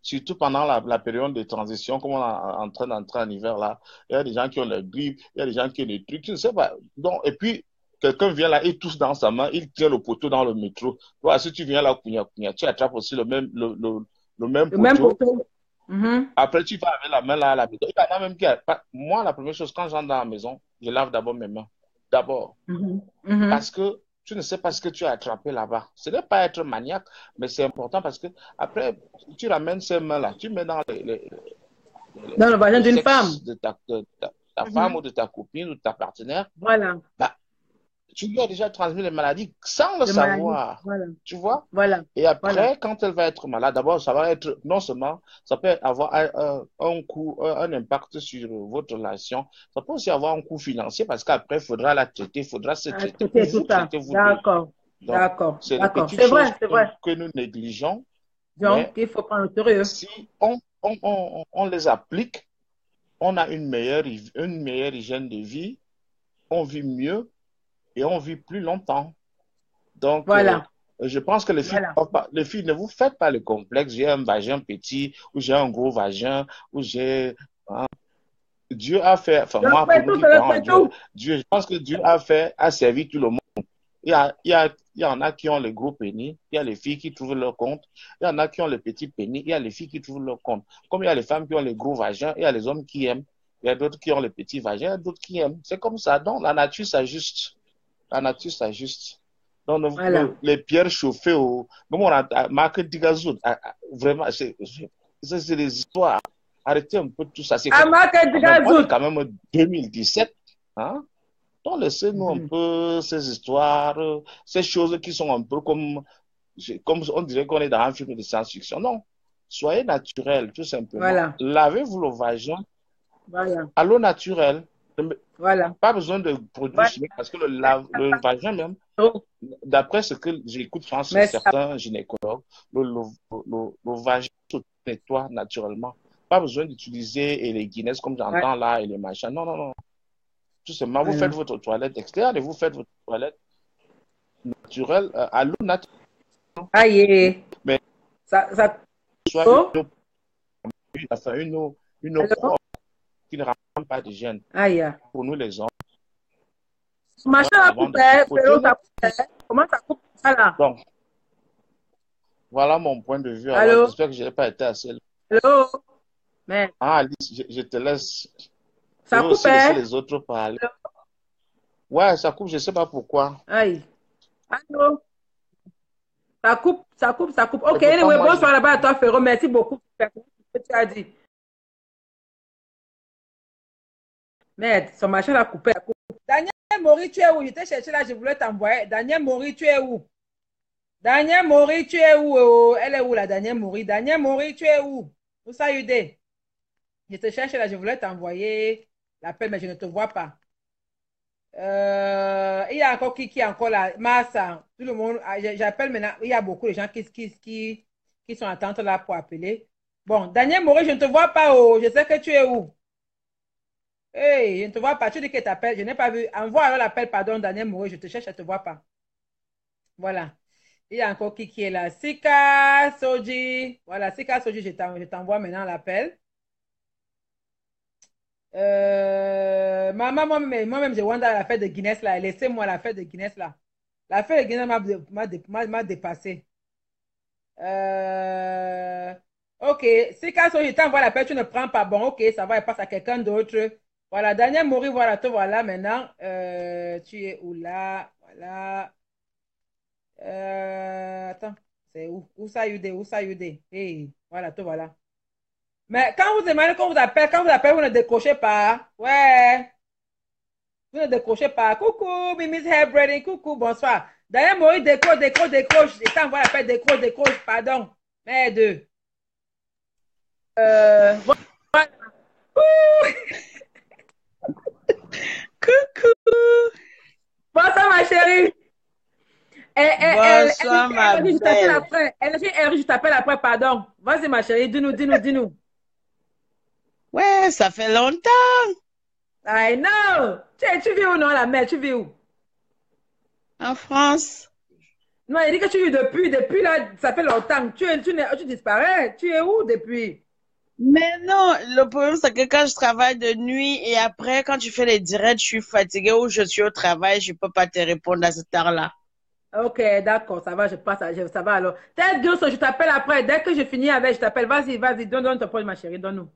Surtout pendant la période de transition, comme on est en train d'entrer en hiver là. Il y a des gens qui ont la grippe, il y a des gens qui ont des trucs, je ne sais pas. Donc, et puis, quelqu'un vient là, il tousse dans sa main, il tient le poteau dans le métro. Voilà, si tu viens là, tu attrapes aussi le même Le même poteau. poteau. Mhm. Après, tu vas avec la main là à la maison. Il y en a même Moi, la première chose, quand j'entre dans la maison, je lave d'abord mes mains. D'abord. Mhm. Mhm. Parce que tu ne sais pas ce que tu as attrapé là-bas. Ce n'est pas être maniaque, mais c'est important parce que après, tu ramènes ces mains-là, tu mets dans Dans le vagin le d'une femme. sexe de ta Mhm. femme ou de ta copine ou de ta partenaire. Voilà. Bah, tu lui as déjà transmis les maladies sans le De maladie. savoir. Voilà. Tu vois? Voilà. Et après, Voilà. quand elle va être malade, d'abord, ça va être, non seulement, ça peut avoir un impact sur votre relation, ça peut aussi avoir un coût financier parce qu'après, il faudra la traiter, il faudra se traiter ou Traiter vous tout ça. traiter vous deux. D'accord. Donc, D'accord. c'est les D'accord. petites C'est choses vrai, c'est vrai. que nous négligeons, Donc, mais il faut prendre le sérieux. si on les applique, on a une meilleure hygiène de vie, on vit mieux et on vit plus longtemps. Donc, Voilà. je pense que Voilà. les filles, ne vous faites pas le complexe. J'ai un vagin petit, ou j'ai un gros vagin, ou j'ai. Hein. Dieu a fait, enfin, moi, pour nous qui croyons en Dieu, je pense que Dieu a servi tout le monde. Il y en a qui ont les gros pénis, il y a les filles qui trouvent leur compte, il y en a qui ont les petits pénis, il y a les filles qui trouvent leur compte. Comme il y a les femmes qui ont les gros vagins, il y a les hommes qui aiment, il y a d'autres qui ont les petits vagins, il y a d'autres qui aiment. C'est comme ça. Donc, la nature s'ajuste. La nature s'ajuste. Donc, Voilà. les pierres chauffées au. Comment on a marqué Digazout. Vraiment, c'est des histoires. Arrêtez un peu tout ça. C'est Ah, Marc on est Digazout. quand même 2017. Hein? Donc, laissez-nous un Mhm. peu ces histoires, ces choses qui sont un peu comme on dirait qu'on est dans un film de science-fiction. Non. Soyez naturel, tout simplement. Voilà. Lavez-vous le vagin Voilà. à l'eau naturelle. Voilà. Pas besoin de produits Voilà. chimiques parce que le vagin même, Oh, d'après ce que j'écoute chez mais ça, certains gynécologues, le vagin se nettoie naturellement. Pas besoin d'utiliser les Guinness comme j'entends là et les machins. Non, non, non. Tout simplement, vous faites voilà. votre toilette externe et vous faites votre toilette naturelle à l'eau naturelle. Aïe. Mais Ça... soit Oh, une eau allô? propre qui ne ramène pas d'hygiène. Aïe. Pour nous les hommes, Machin a avant de coupé, papoter. Féro, ça coupe. Comment ça coupe ça là? Donc, voilà mon point de vue. Alors, Allô? j'espère que je n'ai pas été assez. Allô? Mais Ah, Alice, je te laisse. Je ça vais aussi laisser coupe, les autres parler. Ouais, ça coupe, je ne sais pas pourquoi. Aïe. Allô? Ça coupe, ça coupe, ça coupe. Ok, Et pourtant, anyway, moi, bonsoir là-bas à toi, Féro. Merci beaucoup pour ce que tu as dit. Merde, son machin a coupé. Daniel Mori, tu es où? Je t'ai cherché là, je voulais t'envoyer. Daniel Mori, tu es où? Daniel Mori, tu es où? Oh, elle est où la Daniel Mori? Daniel Mori, tu es où? Où ça, Yudé? Je te cherche là, je voulais t'envoyer l'appel, mais je ne te vois pas. Il y a encore qui est encore là? Massa, tout le monde, j'appelle maintenant. Il y a beaucoup de gens qui sont en attente là pour appeler. Bon, Daniel Mori, je ne te vois pas. Oh, je sais que tu es où? Hey, je ne te vois pas. Tu dis que tu appelles. Je n'ai pas vu. Envoie alors l'appel, pardon, Daniel Mori. Je te cherche, je ne te vois pas. Voilà. Il y a encore qui est là? Sika Soji. Voilà, Sika Soji, je t'envoie maintenant l'appel. Maman, moi-même, je wonder à la fête de Guinness là. Laissez-moi la fête de Guinness là. La fête de Guinness m'a dépassé. Ok, Sika Soji, je t'envoie l'appel, tu ne prends pas. Bon, ok, ça va, il passe à quelqu'un d'autre. Voilà, Daniel Mori, voilà, te voilà maintenant. Tu es où là? Voilà. Attends, c'est où? Où ça, Yudé? Où ça, Yudé? Hey, voilà, te voilà. Mais quand vous demandez qu'on vous appelle, vous ne décrochez pas. Ouais, vous ne décrochez pas. Coucou, Mimi's Hairbreading, coucou, bonsoir. Daniel Mori, décroche. Je t'envoie l'appel, décroche, pardon. Merde. Voilà. Bonsoir, ma Elle dit, je t'appelle belle. après. Elle dit, je t'appelle après, pardon. Vas-y, ma chérie, dis-nous, dis-nous, dis-nous. Ouais, ça fait longtemps. I know. Tu vis où, non, la mère? Tu vis où? En France. Non, il dit que tu vis depuis là, ça fait longtemps. Tu disparais. Tu es où depuis? Mais non, le problème, c'est que quand je travaille de nuit et après, quand tu fais les directs, je suis fatiguée ou je suis au travail, je peux pas te répondre à cette heure-là. Ok, d'accord, ça va, je passe, ça va alors. T'es deux, je t'appelle après. Dès que je finis avec, je t'appelle. Vas-y, vas-y, donne ton poste, ma chérie, donne-nous.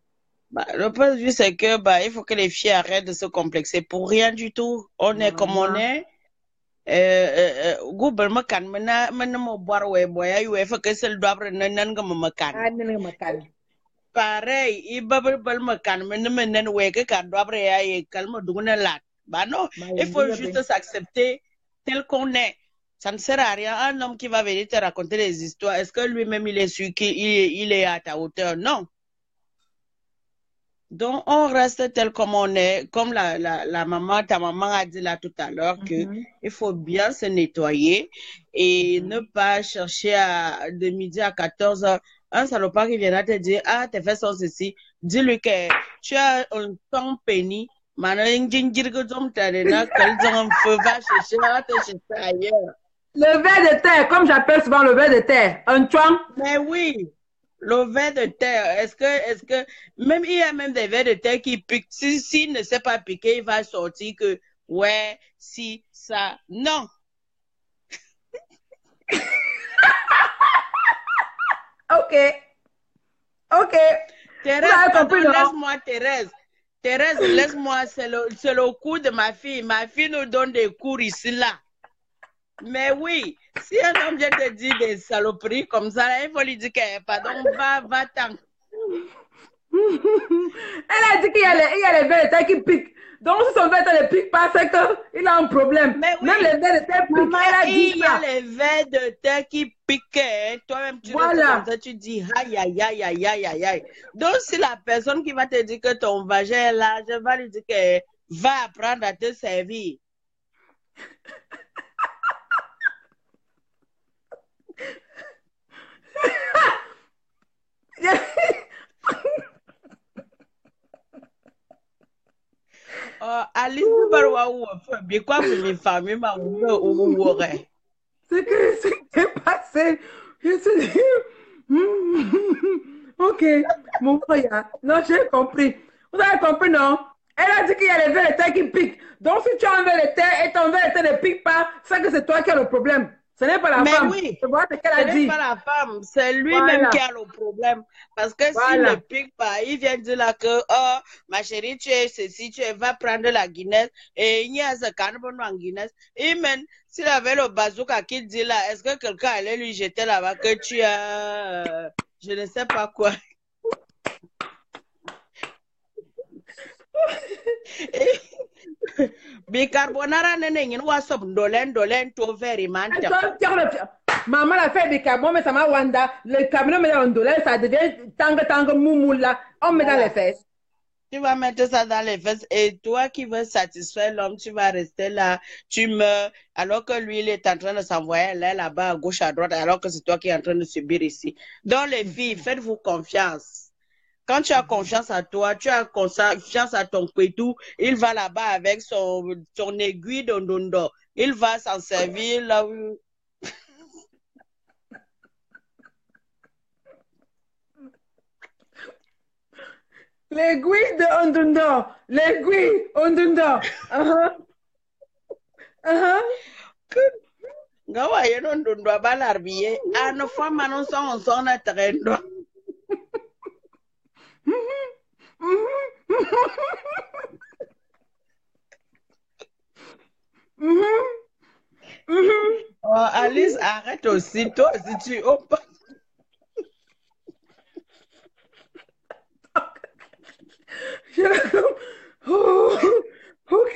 Bah, le point de vue, c'est que, bah, il faut que les filles arrêtent de se complexer pour rien du tout. On est comme on Maman. est. Google makan mana mo boire we boya yu fa que c'est le dobre nan ga makan. Ah, nene makan. Pareil, i babal bal makan men we que ka dobre ya e calme duguna lat. Bah non, il faut juste s'accepter tel qu'on est. Ça ne sert à rien. Un homme qui va venir te raconter des histoires, est-ce que lui-même il est sûr qu'il est à ta hauteur? Non. Donc, on reste tel comme on est, comme la maman, ta maman a dit là tout à l'heure que il faut bien se nettoyer et ne pas chercher de midi à 14 heures. Un salopard qui viendra te dire, ah, tes fesses sont ceci. Dis-lui que tu as un temps péni. Maintenant, va chercher ailleurs. Le verre de terre, comme j'appelle souvent le verre de terre, un chouan. Mais oui. Le verre de terre, est-ce que, même il y a même des vers de terre qui piquent. S'il ne sait pas piquer, il va sortir que, ouais, si, ça, non. Ok. Ok. Thérèse, pardon, laisse-moi, Thérèse. Thérèse, laisse-moi, c'est le cours de ma fille. Ma fille nous donne des cours ici, là. Mais oui, si un homme vient te dire des saloperies comme ça, il faut lui dire que, pardon, va-t'en. Elle a dit qu'il y a les verres de terre qui piquent. Donc, si son verre de terre ne pique pas, c'est qu'il a un problème. Mais oui, même les verres de terre piquent. Maman, Elle a dit il y a les verres de terre qui piquaient. Toi-même, tu restes comme ça, tu dis aïe, aïe, aïe, aïe, aïe, aïe, aïe. Donc, si la personne qui va te dire que ton vagin est là, je vais lui dire que va apprendre à te servir. Alice Barwa ou bien quoi pour mes familles ma ou c'est que c'est passé. Je suis ok, mon frère. Non, j'ai compris. Vous avez compris, non? Elle a dit qu'il y a les verres de terre qui piquent. Donc, si tu as un verre de terre et ton verre de terre ne pique pas, c'est que c'est toi qui as le problème. Ce n'est pas la femme. Oui, tu vois ce qu'elle a dit. Ce n'est pas la femme, c'est lui-même qui a le problème. Parce que s'il ne pique pas, il vient dire là que, oh, ma chérie, tu es ceci, tu vas prendre la Guinness, et il y a ce canne en Guinness. Et même, s'il avait le bazooka qui dit là, est-ce que quelqu'un allait lui jeter là-bas que tu as, je ne sais pas quoi. Bicarbonara nene ngin wasop dolen to very man. Maman l'a fait bicarbonate, mais ça m'a wanda. Le camion met en dollar, ça devient tang moumoula. On met dans les fesses. Tu vas mettre ça dans les fesses et toi qui veux satisfaire l'homme, tu vas rester là, tu meurs, alors que lui, il est en train de s'envoyer là-bas, à gauche, à droite, alors que c'est toi qui es en train de subir ici. Donc les filles, faites-vous confiance. Quand tu as confiance à toi, tu as confiance à ton pétou, il va là-bas avec son aiguille d'ondondo. Il va s'en servir là où... L'aiguille de ondondo. L'aiguille ondondo. Gawa yeno ondondo abalarbiye. Ano fama non son na trendo. Oh, Alice, arrête aussi, toi, si tu... Oh, ok.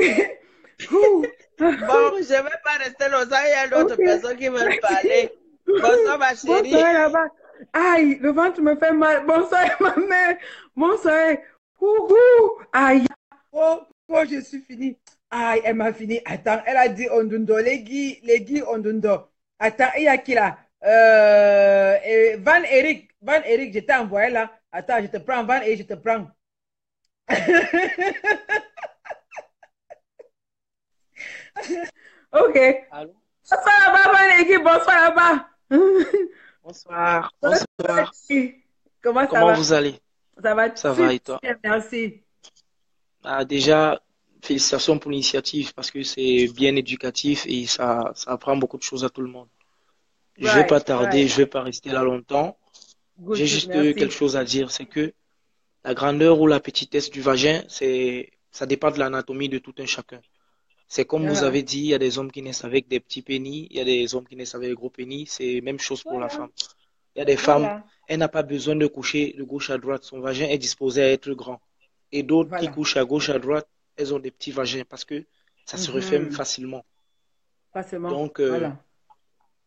Bon, je ne vais pas rester longtemps, il y a d'autres personnes qui veulent parler. Bonsoir, ma chérie. Bonsoir, là-bas. Aïe, le ventre me fait mal. Bonsoir, ma mère. Bonsoir. Aïe. Oh, je suis finie. Aïe, elle m'a fini. Attends, elle a dit ondundo, les guis ondundo. Attends, il y a qui là? Et Van Eric, je t'ai envoyé là. Attends, je te prends, Van et je te prends. Ok. Allô? Bonsoir là-bas, Van Eric, bonsoir là-bas. Bonsoir, bonsoir. Comment ça Comment va? vous allez? Ça va Ça va et toi? super, merci. Ah, déjà, félicitations pour l'initiative parce que c'est bien éducatif et ça apprend beaucoup de choses à tout le monde. Je vais pas Right, tarder, right. je vais pas rester là longtemps. Good, J'ai good, juste merci. quelque chose à dire, c'est que la grandeur ou la petitesse du vagin, ça dépend de l'anatomie de tout un chacun. C'est comme vous avez dit, il y a des hommes qui naissent avec des petits pénis, il y a des hommes qui naissent avec des gros pénis, c'est même chose pour la Voilà, femme. Il y a des femmes, voilà, elle n'a pas besoin de coucher de gauche à droite, son vagin est disposé à être grand. Et d'autres qui voilà. couchent à gauche à droite, elles ont des petits vagins parce que ça se referme facilement. Facilement, Donc, voilà.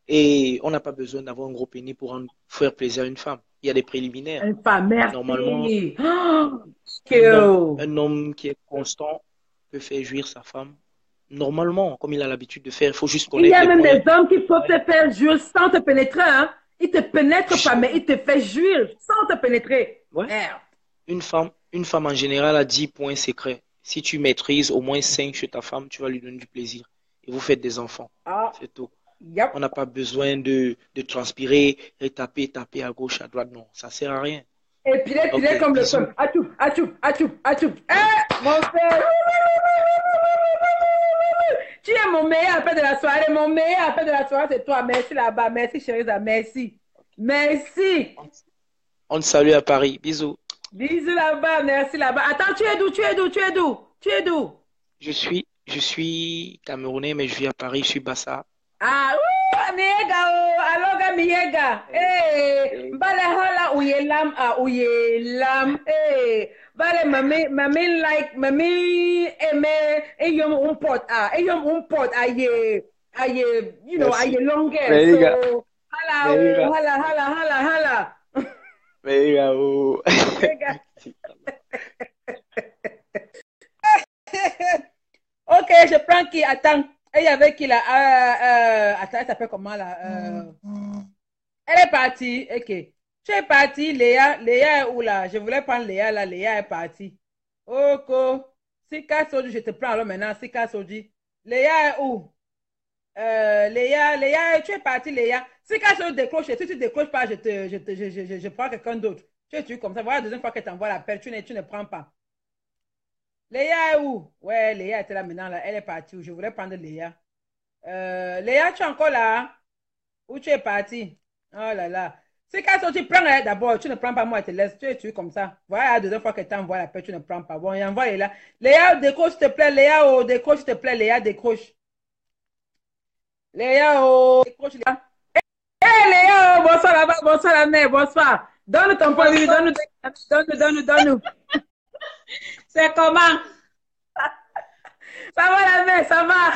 et on n'a pas besoin d'avoir un gros pénis pour faire plaisir à une femme. Il y a des préliminaires. Une femme, Normalement, merci. Oh, un homme qui est constant peut faire jouir sa femme. Normalement, comme il a l'habitude de faire, il faut juste il y connaître a les même points. des hommes qui peuvent te faire jouir sans te pénétrer, hein. Ils te pénètrent pas, mais ils te font jouir sans te pénétrer. Ouais. Merde. Une femme en général a 10 points secrets. Si tu maîtrises au moins 5 chez ta femme, tu vas lui donner du plaisir. Et vous faites des enfants. Ah, C'est tout. yep. On n'a pas besoin de transpirer et taper à gauche, à droite. Non, ça sert à rien. Et puis là, Ok, comme le bisous. femme. Achou, achou, achou, achou. Mon frère. Tu es mon meilleur appel de la soirée. Mon meilleur appel de la soirée, c'est toi. Merci là-bas. Merci, chérie. Merci. Merci. On te salue à Paris. Bisous. Bisous là-bas. Merci là-bas. Attends, tu es d'où? Tu es d'où? Tu es d'où? Tu es d'où? Je suis Camerounais, mais je vis à Paris. Je suis Bassa. Ah, Miega, oh, aloga Miega. Eh, bale hala uyelam, uyelam. Eh, bale mami like, mami eme, eyom umpot, eyom umpot, aye, you know, Merci. aye longer. Mega. So, hala, Mega. oh, hala. Mega. Oh. Mega. Ok, je prends qui? Attends. Et il y avait qui là? Attends, elle s'appelle comment là? Elle est partie. Ok. Tu es partie, Léa. Léa est où là? Je voulais prendre Léa là. Léa est partie. Ok. Sika Soji, je te prends alors maintenant. Sika Soji. Léa est où? Léa, tu es partie, Léa. Sika Soji décroche. Si tu décroches pas, je prends quelqu'un d'autre. Tu es comme ça. Voilà la deuxième fois qu'elle t'envoie l'appel. Tu ne prends pas. Léa est où? Ouais, Léa était là maintenant. Là. Elle est partie. Je voulais prendre Léa. Léa, tu es encore là? Où tu es partie? Oh là là. C'est quand tu prends d'abord, tu ne prends pas moi, elle te laisse. Tu es comme ça. Voilà la deuxième fois qu'elle t'envoie l'appel, tu ne prends pas. Bon, il envoie Léa. Léa, décroche, s'il te plaît. Léa, oh, décroche, s'il te plaît. Léa, décroche. Léa, oh, décroche. Léa. Hey, Léa, oh, bonsoir là-bas, bonsoir la mère, bonsoir. Donne ton point de vue, donne-nous. C'est comment? Ça va la mère, ça va.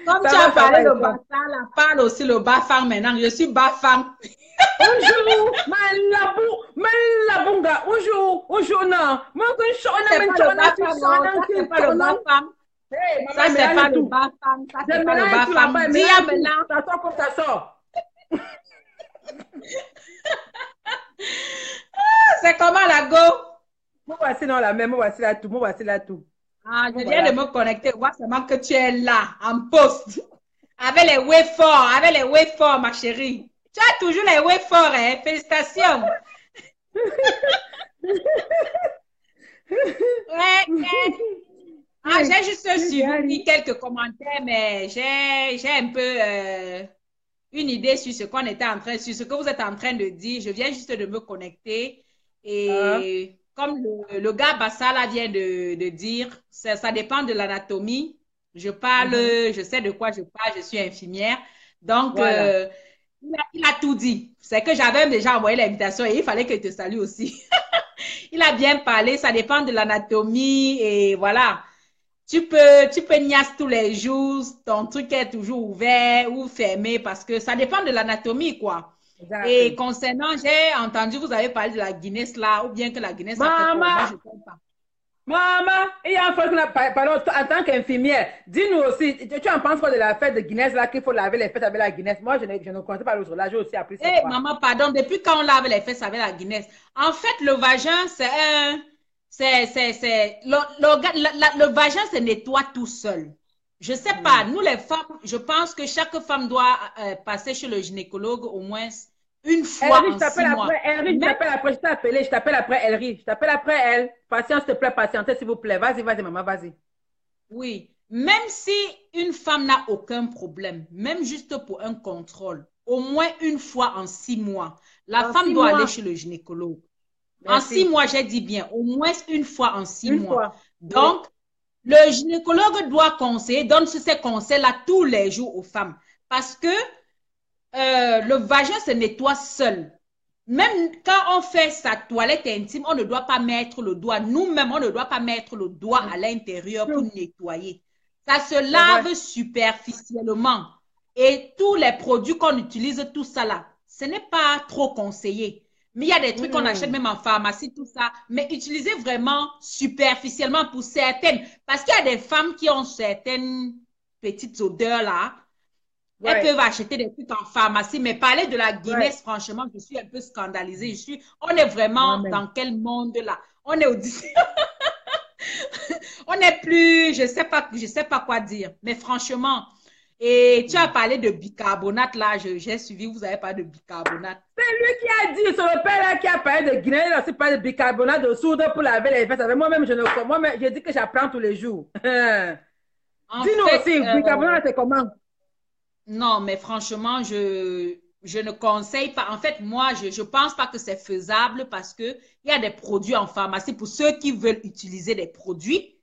Comme tu as parlé le bafang, là, parle aussi le bafang maintenant. Je suis bafang. Bonjour, Malabunga, bonjour, non. Mon c'est pas le bafang. Ça, c'est pas le bafang. Ça, c'est pas le bafang. Dis à maintenant. Ça sort comme ça sort. C'est comment la go? Moi, voici dans la même, moi, voici là tout. Ah, je viens de me connecter. Voir seulement que tu es là, en poste. Avec les waveforms, ma chérie. Tu as toujours les waveforms, hein? Félicitations. Ouais. Ah, j'ai juste suivi quelques commentaires, mais j'ai un peu une idée sur ce qu'on était sur ce que vous êtes en train de dire. Je viens juste de me connecter et comme le gars Bassala vient de dire, ça dépend de l'anatomie. Je parle, je sais de quoi je parle, je suis infirmière. Donc, voilà. Il a tout dit. C'est que j'avais déjà envoyé l'invitation et il fallait que je te salue aussi. Il a bien parlé, ça dépend de l'anatomie et voilà. Tu peux niasse tous les jours, ton truc est toujours ouvert ou fermé parce que ça dépend de l'anatomie, quoi. Exactement. Et concernant, j'ai entendu, vous avez parlé de la Guinness là, ou bien que la Guinness a fait quoi? Moi, je ne sais pas. Maman, il y a un truc, pardon, en tant qu'infirmière, dis-nous aussi, tu en penses quoi de la fête de Guinness, là, qu'il faut laver les fesses avec la Guinness? Moi, je ne comptais pas l'autre. Là, j'ai aussi appris ça. Eh, maman, pardon, depuis quand on lave les fesses avec la Guinness? En fait, le vagin, le vagin se nettoie tout seul. Je sais pas, nous les femmes, je pense que chaque femme doit passer chez le gynécologue au moins une fois Ellery, en 6 mois. Ellery, je t'appelle après Ellery. Je t'appelle après elle. Patience, s'il te plaît, patientez, s'il vous plaît. Vas-y, maman, vas-y. Oui, même si une femme n'a aucun problème, même juste pour un contrôle, au moins une fois en 6 mois, la femme doit aller chez le gynécologue. Merci. En 6 mois, j'ai dit bien, au moins une fois en 6 mois. Fois. Donc, le gynécologue doit conseiller, donne ces conseils-là tous les jours aux femmes. Parce que le vagin se nettoie seul. Même quand on fait sa toilette intime, on ne doit pas mettre le doigt. Nous-mêmes, on ne doit pas mettre le doigt à l'intérieur pour nettoyer. Ça se lave superficiellement. Et tous les produits qu'on utilise, tout ça là, ce n'est pas trop conseillé. Mais il y a des trucs qu'on achète même en pharmacie, tout ça. Mais utilisez vraiment superficiellement pour certaines. Parce qu'il y a des femmes qui ont certaines petites odeurs là. Elles peuvent acheter des trucs en pharmacie, mais parler de la Guinness, franchement, je suis un peu scandalisée. On est vraiment dans quel monde là? On est au on n'est plus, je sais pas quoi dire. Mais franchement, et tu as parlé de bicarbonate là, j'ai suivi, vous n'avez pas de bicarbonate. C'est lui qui a dit, c'est le père là qui a parlé de Guinée, il a aussi parlé de bicarbonate de soude pour laver les fesses. Moi-même, je dis que j'apprends tous les jours. Dis-nous aussi, bicarbonate, c'est comment? Non, mais franchement, je ne conseille pas. En fait, moi, je pense pas que c'est faisable parce que il y a des produits en pharmacie pour ceux qui veulent utiliser des produits.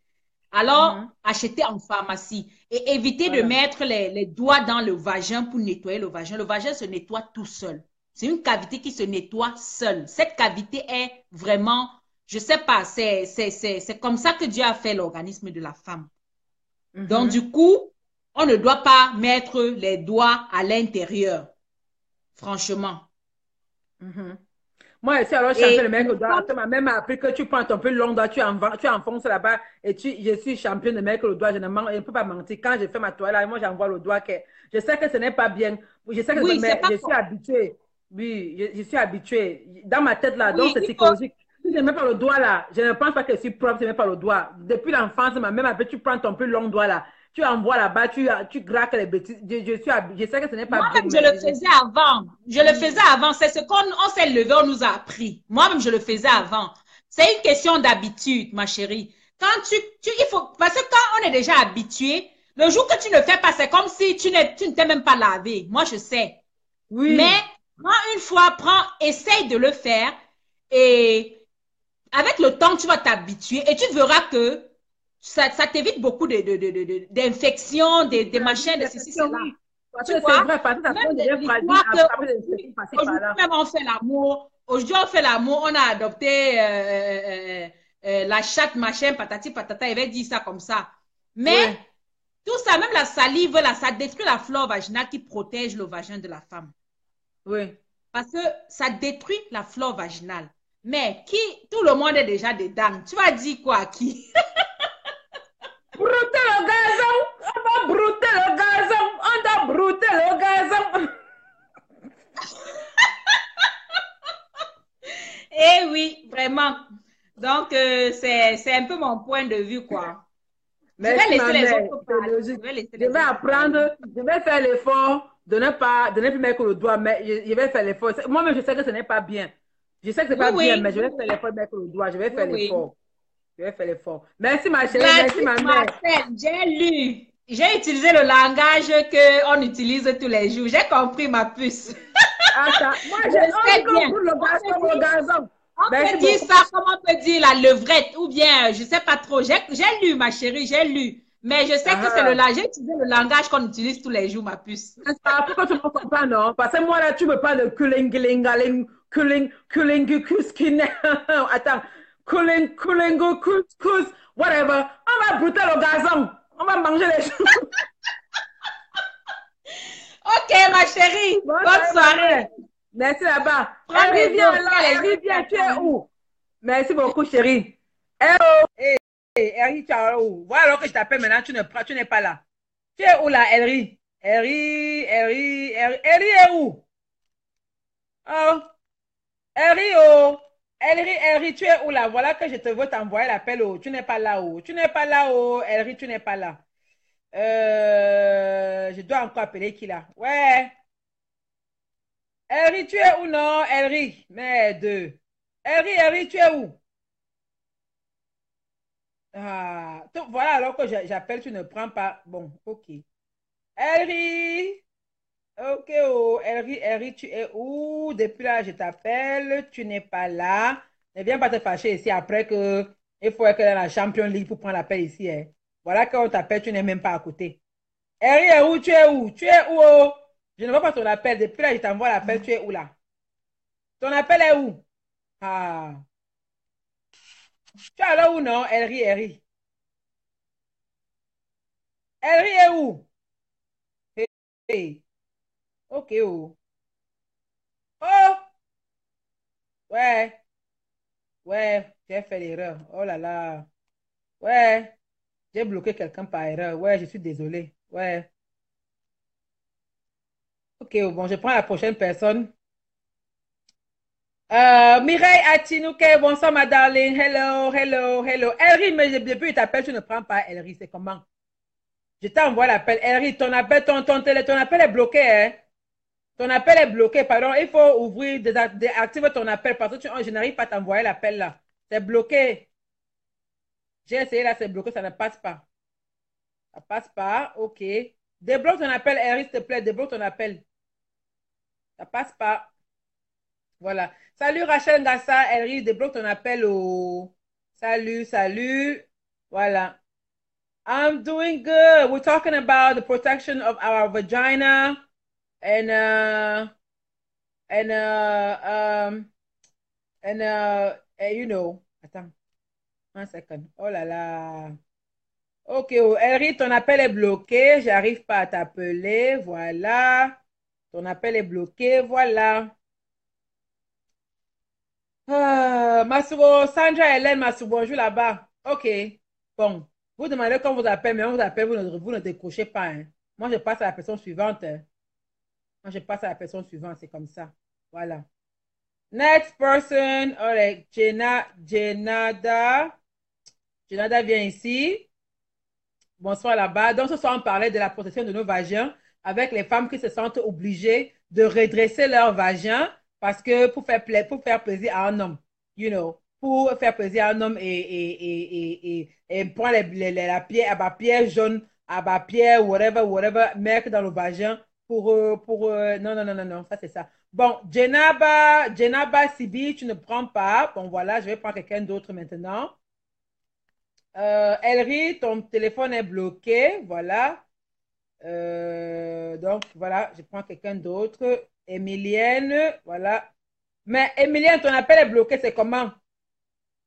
Alors, achetez en pharmacie et évitez de mettre les doigts dans le vagin pour nettoyer le vagin. Le vagin se nettoie tout seul. C'est une cavité qui se nettoie seule. Cette cavité est vraiment, je sais pas, c'est comme ça que Dieu a fait l'organisme de la femme. Donc, du coup, on ne doit pas mettre les doigts à l'intérieur. Franchement. Moi aussi, alors, je suis le mec au doigt. Tu m'as même appris que tu prends ton peu long doigt, tu enfonces là-bas et je suis championne de mec au doigt. Je ne peux pas mentir. Quand je fais ma toilette, moi, j'envoie le doigt. Je sais que ce n'est pas bien. Je sais que je suis habituée. Oui, je suis habituée. Dans ma tête, là, donc c'est psychologique. Si je ne mets pas le doigt là, je ne pense pas que je suis propre, je ne mets pas le doigt. Depuis l'enfance, ma même appris, tu prends ton peu long doigt là. Tu envoies là-bas, tu graques les bêtises. Je sais que ce n'est pas bien. Moi-même, je le faisais avant. Je le faisais avant. C'est ce qu'on s'est levé, on nous a appris. Moi-même, je le faisais avant. C'est une question d'habitude, ma chérie. Quand il faut, parce que quand on est déjà habitué, le jour que tu ne fais pas, c'est comme si tu ne t'es même pas lavé. Moi, je sais. Oui. Mais prends une fois, essaye de le faire et avec le temps, tu vas t'habituer et tu verras que ça t'évite beaucoup d'infections, des machins, de ceci, cela. Tu vois, même on fait l'amour. Aujourd'hui, on fait l'amour, on a adopté la chatte, machin, patati, patata, il avait dit ça comme ça. Mais tout ça, même la salive, là, ça détruit la flore vaginale qui protège le vagin de la femme. Oui. Parce que ça détruit la flore vaginale. Mais tout le monde est déjà dedans. Tu vas dire quoi à qui? Brouter le gazon! On va brouter le gazon! On doit brouter le gazon! Eh oui, vraiment. Donc, c'est un peu mon point de vue, quoi. Mais je vais laisser les autres parler. Je vais apprendre, je vais faire l'effort de ne plus mettre le doigt, mais je vais faire l'effort. Moi-même, je sais que ce n'est pas bien. Je sais que ce n'est pas bien, mais je vais faire l'effort de mettre le doigt. Je vais faire l'effort. Je vais faire l'effort. Merci ma chérie, merci ma mère. J'ai lu. J'ai utilisé le langage qu'on utilise tous les jours. J'ai compris ma puce. Attends, moi j'ai compris le gazon. On peut dire ça comme on peut dire la levrette ou bien, je ne sais pas trop. J'ai lu ma chérie, j'ai lu. Mais je sais que c'est j'ai utilisé le langage qu'on utilise tous les jours, ma puce. Pourquoi tu ne comprends pas, non? Parce que moi là, tu me parles de attends. Couscous, whatever. On va brouter le gazon. On va manger les choses. Ok, ma chérie. Bonne soirée. Merci là-bas. Viviane, tu es où? Merci beaucoup, chérie. Hello. Henry, tu es où? Voilà alors que je t'appelle maintenant, tu n'es pas là. Tu es où là, Henry? Henry est où? Oh, Henry, oh. Henry, tu es où là? Voilà que je te veux t'envoyer l'appel, oh. Tu n'es pas là, oh. Tu n'es pas là, oh. Henry, tu n'es pas là. Je dois encore appeler qui là? Ouais. Henry, tu es où non? Henry, merde. Henry, tu es où? Ah, voilà, alors que j'appelle, tu ne prends pas. Bon, ok. Henry, ok, oh, Henry, tu es où? Depuis là, je t'appelle, tu n'es pas là. Ne viens pas te fâcher ici après que il faut être dans la Champions League pour prendre l'appel ici. Hein. Voilà, quand on t'appelle, tu n'es même pas à côté. Henry est où? Tu es où? Tu es où? Oh? Je ne vois pas ton appel. Depuis là, je t'envoie l'appel, tu es où là? Ton appel est où? Ah, tu es là où non? Henry. Henry est où? Hey, hey. Ok, oh. Oh, ouais, ouais, j'ai fait l'erreur. Oh là là. Ouais, j'ai bloqué quelqu'un par erreur. Ouais, je suis désolée. Ouais. Ok, oh, bon, je prends la prochaine personne. Mireille Atinouke, bonsoir ma darling. Hello. Elri, mais depuis il t'appelle, tu ne prends pas Elri, c'est comment? Je t'envoie l'appel. Elri, ton appel, ton appel est bloqué, hein? Ton appel est bloqué, pardon. Il faut ouvrir, désactiver ton appel parce que je n'arrive pas à t'envoyer l'appel là. C'est bloqué. J'ai essayé là, c'est bloqué, ça ne passe pas. Ça passe pas, ok. Débloque ton appel, Elri, s'il te plaît, débloque ton appel. Ça passe pas. Voilà. Salut Rachel Ngassa, Elri, débloque ton appel au... Salut. Voilà. I'm doing good. We're talking about the protection of our vagina and and you know. Attends, un second. Oh là là. Ok, oh, Elri, ton appel est bloqué. J'arrive pas à t'appeler. Voilà. Ton appel est bloqué. Voilà. Masubo, Sandra Hélène Masubo, bonjour là-bas. Ok. Bon. Vous demandez quand vous appelle, mais on vous appelle, vous ne décrochez pas. Hein. Moi, je passe à la personne suivante. Hein. Moi, je passe à la personne suivante. C'est comme ça. Voilà. Next person. Alright. Jenada. Jenada vient ici. Bonsoir là-bas. Donc, ce soir, on parlait de la protection de nos vagins avec les femmes qui se sentent obligées de redresser leur vagin parce que pour faire plaisir à un homme, you know, pour faire plaisir à un homme et prendre la pierre, pierre jaune, pierre, whatever, mettre dans le vagin non, ça c'est ça. Bon, Jenaba Sibi, tu ne prends pas. Bon, voilà, je vais prendre quelqu'un d'autre maintenant. Elri, ton téléphone est bloqué. Voilà. Donc, voilà, je prends quelqu'un d'autre. Emilienne, voilà. Mais Emilienne, ton appel est bloqué, c'est comment?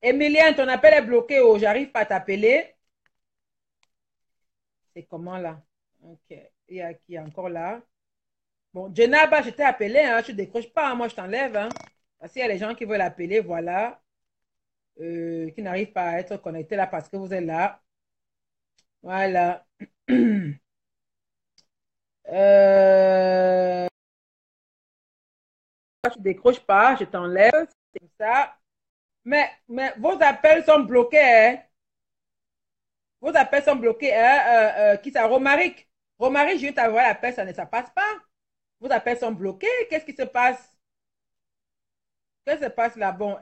Emilienne, ton appel est bloqué. Oh, j'arrive pas à t'appeler. C'est comment là? Ok. Il y a qui est encore là? Bon, Jenaba, je t'ai appelé. Hein, tu ne décroches pas. Hein, moi, je t'enlève. Hein, parce qu'il y a les gens qui veulent appeler. Voilà. Qui n'arrivent pas à être connectés là parce que vous êtes là. Voilà. Tu décroches pas, je t'enlève, c'est comme ça. Mais vos appels sont bloqués. Hein? Vos appels sont bloqués. Hein? Qui ça? Romaric. Romaric, je vais t'envoyer l'appel, ça ne ça passe pas. Vos appels sont bloqués. Qu'est-ce qui se passe? Qu'est-ce qui se passe là? Bon,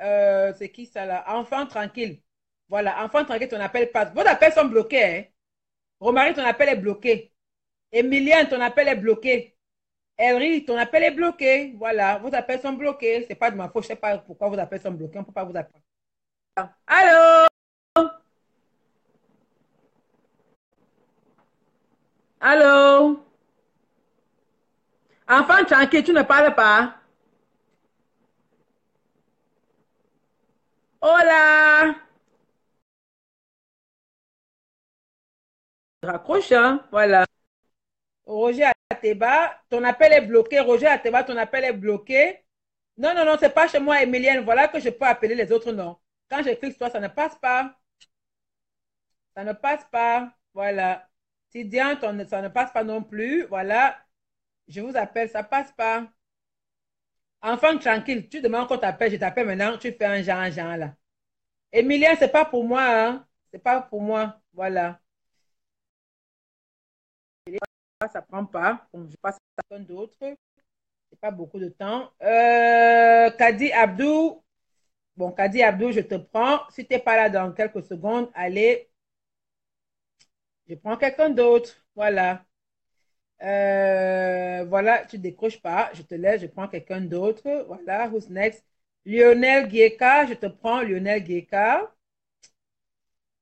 c'est qui ça là? Enfant tranquille. Voilà, enfant tranquille, ton appel passe. Vos appels sont bloqués. Hein? Romaric, ton appel est bloqué. Emilien, ton appel est bloqué. Elri, ton appel est bloqué. Voilà, vos appels sont bloqués. C'est pas de ma faute. Je ne sais pas pourquoi vos appels sont bloqués. On ne peut pas vous appeler. Allô? Allô? Enfant tranquille, tu ne parles pas? Hola! Raccroche, hein? Voilà. Roger Ateba, ton appel est bloqué. Roger Ateba, ton appel est bloqué. Non, c'est pas chez moi, Emilienne. Voilà que je peux appeler les autres noms. Quand je clique sur toi, ça ne passe pas. Ça ne passe pas. Voilà. Tidiane, ça ne passe pas non plus. Voilà. Je vous appelle, ça passe pas. Enfant tranquille, tu demandes qu'on t'appelle, je t'appelle maintenant, tu fais un genre là. Emilien, c'est pas pour moi, hein. C'est pas pour moi. Voilà. Ça prend pas. Donc, je passe à quelqu'un d'autre. C'est pas beaucoup de temps. Kadi Abdou. Bon, Kadi Abdou, je te prends. Si tu n'es pas là dans quelques secondes, allez. Je prends quelqu'un d'autre. Voilà. Voilà, tu décroches pas. Je te laisse, je prends quelqu'un d'autre. Voilà, who's next? Lionel Gieka, je te prends Lionel Gieka.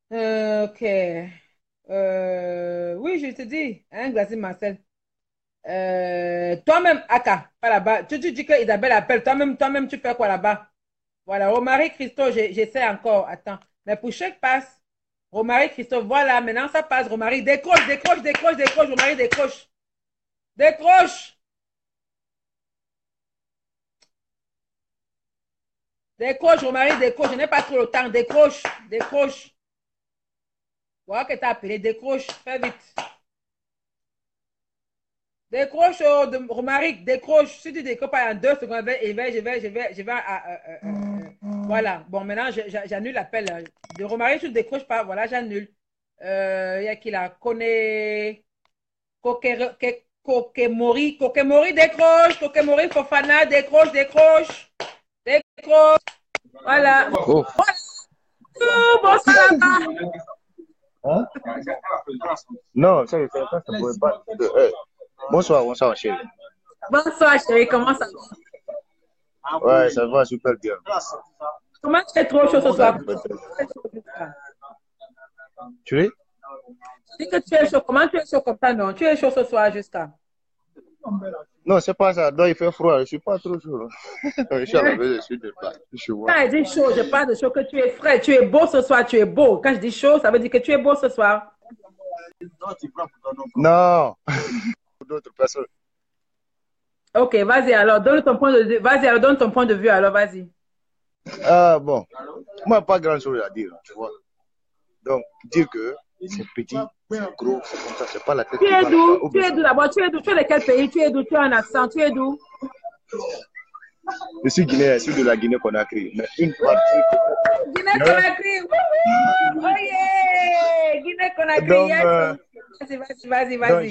Ok. Oui, je te dis, hein, Glacis Marcel. Toi-même, Aka, pas là-bas. Tu dis que Isabelle appelle. Toi-même, tu fais quoi là-bas? Voilà, Romaric Christophe, j'essaie encore. Attends. Mais pour chaque passe, Romaric Christophe, voilà, maintenant ça passe. Romaric, décroche, décroche, décroche, décroche. Romaric, décroche. Décroche. Décroche, Romaric, décroche. Je n'ai pas trop le temps. Décroche, décroche. Voilà que tu as appelé. Décroche, fais vite. Décroche, Romaric, décroche. Si tu décroches pas en 2 secondes, je vais. Voilà. Bon, maintenant, j'annule l'appel. De Romaric, tu ne décroches pas. Voilà, j'annule. Il y a qui là? Kokemori, décroche. Kokemori, Fofana, décroche, décroche. Décroche. Voilà. Oh. Bonsoir. Hein? Non, ça ne fait pas, ça ne pouvait pas. Bonsoir, bonsoir, chérie. Bonsoir, chérie. Comment ça va? Ouais, ça va super bien. Comment tu es trop chaud ce soir? Tu es? Tu dis que tu es chaud. Comment tu es chaud comme ça, non? Tu es chaud ce soir jusqu'à. Non, c'est pas ça. Non, il fait froid. Je ne suis pas trop chaud. Je suis à la maison, je suis de place. Quand je dis chaud, je parle de chaud que tu es frais. Tu es beau ce soir, tu es beau. Quand je dis chaud, ça veut dire que tu es beau ce soir. Non. Pour d'autres personnes. Ok, vas-y alors, donne ton point de vue. Vas-y alors, donne ton point de vue alors, vas-y. Ah bon, moi pas grand chose à dire, tu vois. Donc, dire que c'est petit, c'est gros, c'est comme ça, c'est pas la tête. Tu es d'où? Tu es d'où d'abord? Tu es d'où? Tu es de quel pays? Tu es d'où? Tu as un accent? Tu es d'où? Je suis guinéen, je suis de la Guinée-Conakry. Mais une partie. Guinée-Conakry! Oh yeah! Guinée-Conakry! Donc, vas-y. Donc,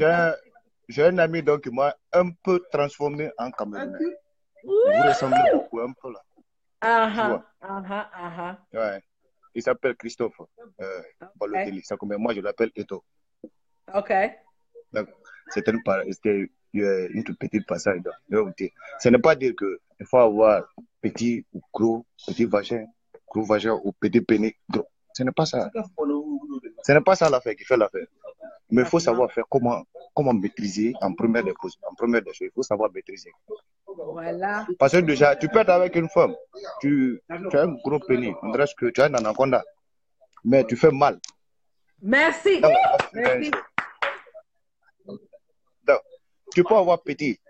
j'ai un ami donc, qui m'a un peu transformé en Camerounais. Vous ressemblez beaucoup un peu là. Ouais. Il s'appelle Christophe Balotelli. Moi, je l'appelle Eto. Ok. Donc, c'était une toute petite passage. Ce n'est pas dire qu'il faut avoir petit ou gros, petit vagin, gros vagin ou petit pénis. Ce n'est pas ça. Ce n'est pas ça l'affaire qui fait l'affaire. Mais il faut savoir faire comment maîtriser en première des choses. Il faut savoir maîtriser. Voilà. Parce que déjà, tu peux être avec une femme. Tu as un gros pénis. On dirait que tu as un anaconda. Mais tu fais mal. Merci. Merci. Donc, tu peux avoir petit.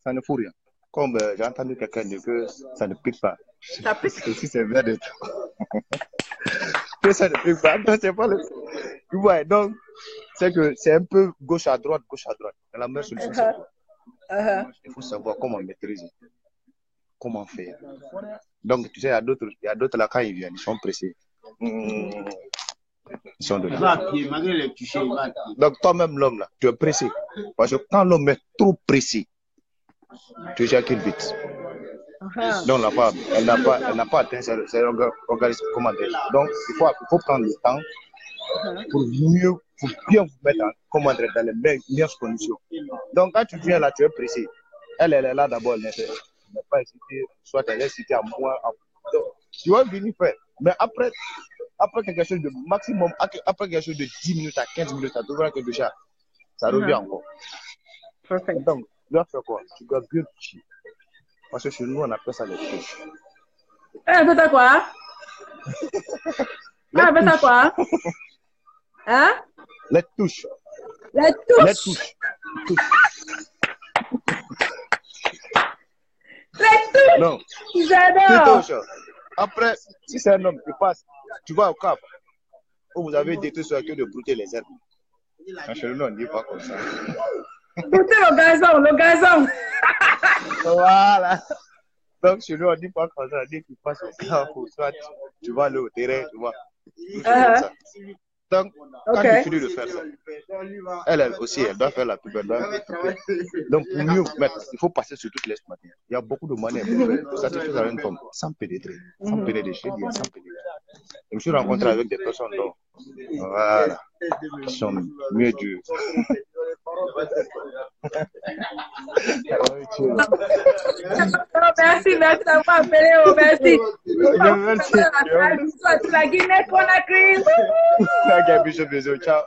Ça ne fout rien. Comme j'ai entendu quelqu'un dire que ça ne pique pas. Ça pique. Si c'est vrai de tout. Que ça ne pique pas. Non, c'est pas le. Ouais, donc, c'est que c'est un peu gauche à droite. Et la meilleure solution, c'est quoi? Il faut savoir comment maîtriser. Comment faire. Donc, tu sais, il y a d'autres là, quand ils viennent, ils sont pressés. Ils sont de là. Donc, toi-même, l'homme, là, tu es pressé. Parce que quand l'homme est trop pressé, tu éjacules vite. Donc, elle n'a pas atteint ses organismes commandés. Donc, il faut prendre le temps pour bien vous mettre dans les meilleures conditions. Donc, quand tu viens là, tu es pressé. Elle est là d'abord, elle n'est pas excitée, soit elle est excitée à moi. Donc, tu vas venir faire. Mais après quelque chose de maximum, après quelque chose de 10 minutes à 15 minutes, tu verras que déjà, ça revient encore. Perfect. Donc, tu dois faire quoi? Tu dois bien toucher. Parce que chez nous, on appelle ça les touches. Fais ça quoi? Fais ça quoi? Hein? Les touches. Les touches. Les touches. Les touches. Non. J'adore. Après, si c'est un homme qui passe, tu vas au cap. où vous avez détruit sur la queue de brouter les herbes. Chez nous, on ne dit pas comme ça. Brouter le gazon. Voilà. Donc, chez nous, on ne dit pas comme ça. On dit que tu passes au camp, soit tu vas aller au terrain, tu vois. Comme ça. Donc, quand tu finis de faire ça, elle aussi, elle doit faire la pub. Donc, pour mieux mettre, il faut passer sur toutes les manières. Il y a beaucoup de manières pour satisfaire à une femme sans pénétrer, sans pénétrer, sans pénétrer. Je me suis rencontré avec des personnes donc, voilà, qui sont mieux du. Merci d'avoir appelé. Merci. Merci. La Guinée Conakry. Ciao.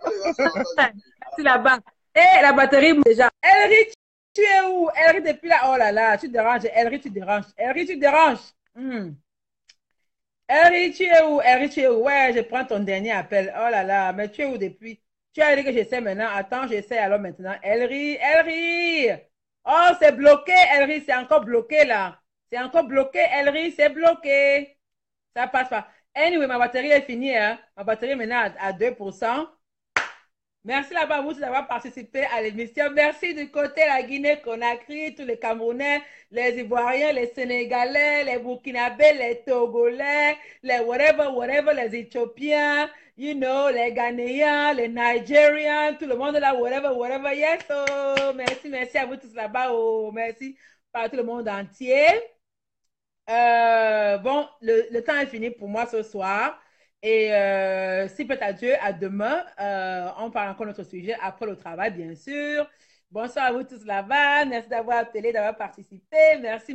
C'est là-bas. Et la batterie déjà. Ellery, tu es où? Ellery depuis là. Oh là là, tu déranges. Ellery, tu déranges. Ellery, tu déranges. Ellery, tu es où? Ellery, tu es où? Ouais, je prends ton dernier appel. Oh là là, mais tu es où depuis? Tu as dit que j'essaie maintenant. Attends, j'essaie alors maintenant. Ellery. Oh, c'est bloqué, Ellery, c'est encore bloqué là. C'est encore bloqué, Ellery, c'est bloqué. Ça passe pas. Anyway, ma batterie est finie. Hein? Ma batterie est maintenant à 2%. Merci là-bas, vous d'avoir participé à l'émission. Merci du côté la Guinée-Conakry, tous les Camerounais, les Ivoiriens, les Sénégalais, les Burkinabés, les Togolais, les whatever, les Éthiopiens, you know, les Ghanéens, les Nigérians, tout le monde là, whatever. Yes, oh, merci à vous tous là-bas. Oh, merci par tout le monde entier. Bon, le temps est fini pour moi ce soir. Et si peut à Dieu, à demain, on parle encore de notre sujet après le travail, bien sûr. Bonsoir à vous tous là-bas. Merci d'avoir appelé, d'avoir participé. Merci.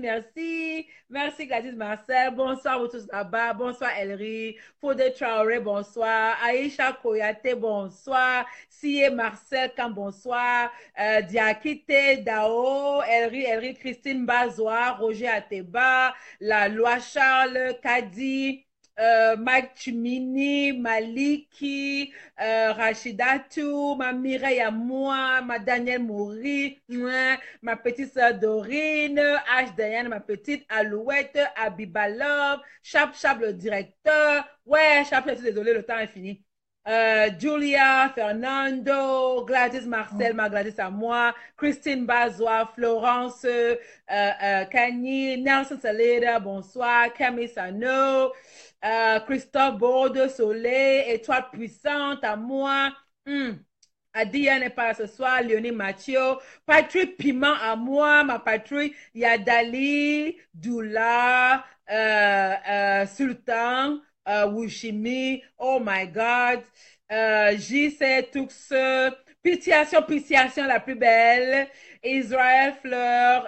Merci Gladys Marcel. Bonsoir à vous tous là-bas. Bonsoir Ellery. Fodé Traoré, bonsoir. Aïcha Koyate, bonsoir. Sié Marcel Kam, bonsoir. Diakite, Dao, Ellery, Christine Bazois, Roger Ateba, La Loi Charles, Kadi. Mike Chimini, Maliki, Rachidatou, ma Mireille à moi, ma Danielle Moury, ma petite sœur Dorine, H. Diane, ma petite Alouette, Abibalov, Chap le directeur. Ouais, Chap, je suis désolée, le temps est fini. Julia, Fernando, Gladys Marcel, ma Gladys à moi, Christine Bazois, Florence, Kanye, Nelson Saleda, bonsoir, Camille Sano, Christophe Bordeaux Soleil, Étoile Puissante à moi. Adia n'est pas là ce soir, Léonie Mathieu, Patrick Piment à moi, ma Patrick, Yadali, Doula, Sultan, Wushimi, oh my God, JC Tux, Pitiation la plus belle, Israël Fleur,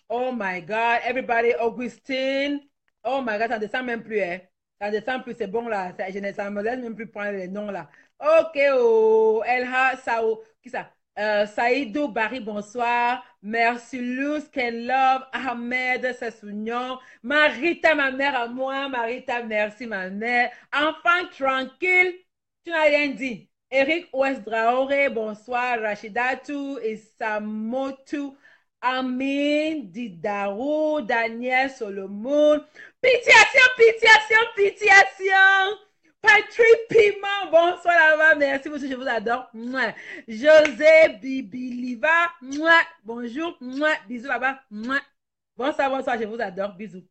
oh my God, everybody, Augustine, oh my God, ça ne descend même plus, hein. Ça ne descend plus, c'est bon là, ça ne me laisse même plus prendre les noms là. Ok, oh, Elha, Sao, qui ça? Saïdou, Barry, bonsoir. Merci, Luz, Ken Love, Ahmed, Sassounion. Marita, ma mère à moi. Marita, merci, ma mère. Enfant tranquille, tu n'as rien dit. Eric Ouest-Draoré, bonsoir. Rachidatou, Isamotu, Amin, Didarou, Daniel Solomon. Pitiation. Patrick Piment, bonsoir là-bas, merci beaucoup, je vous adore. Mouah. José Bibiliva, bonjour, bisous là-bas. Bonsoir, je vous adore, bisous.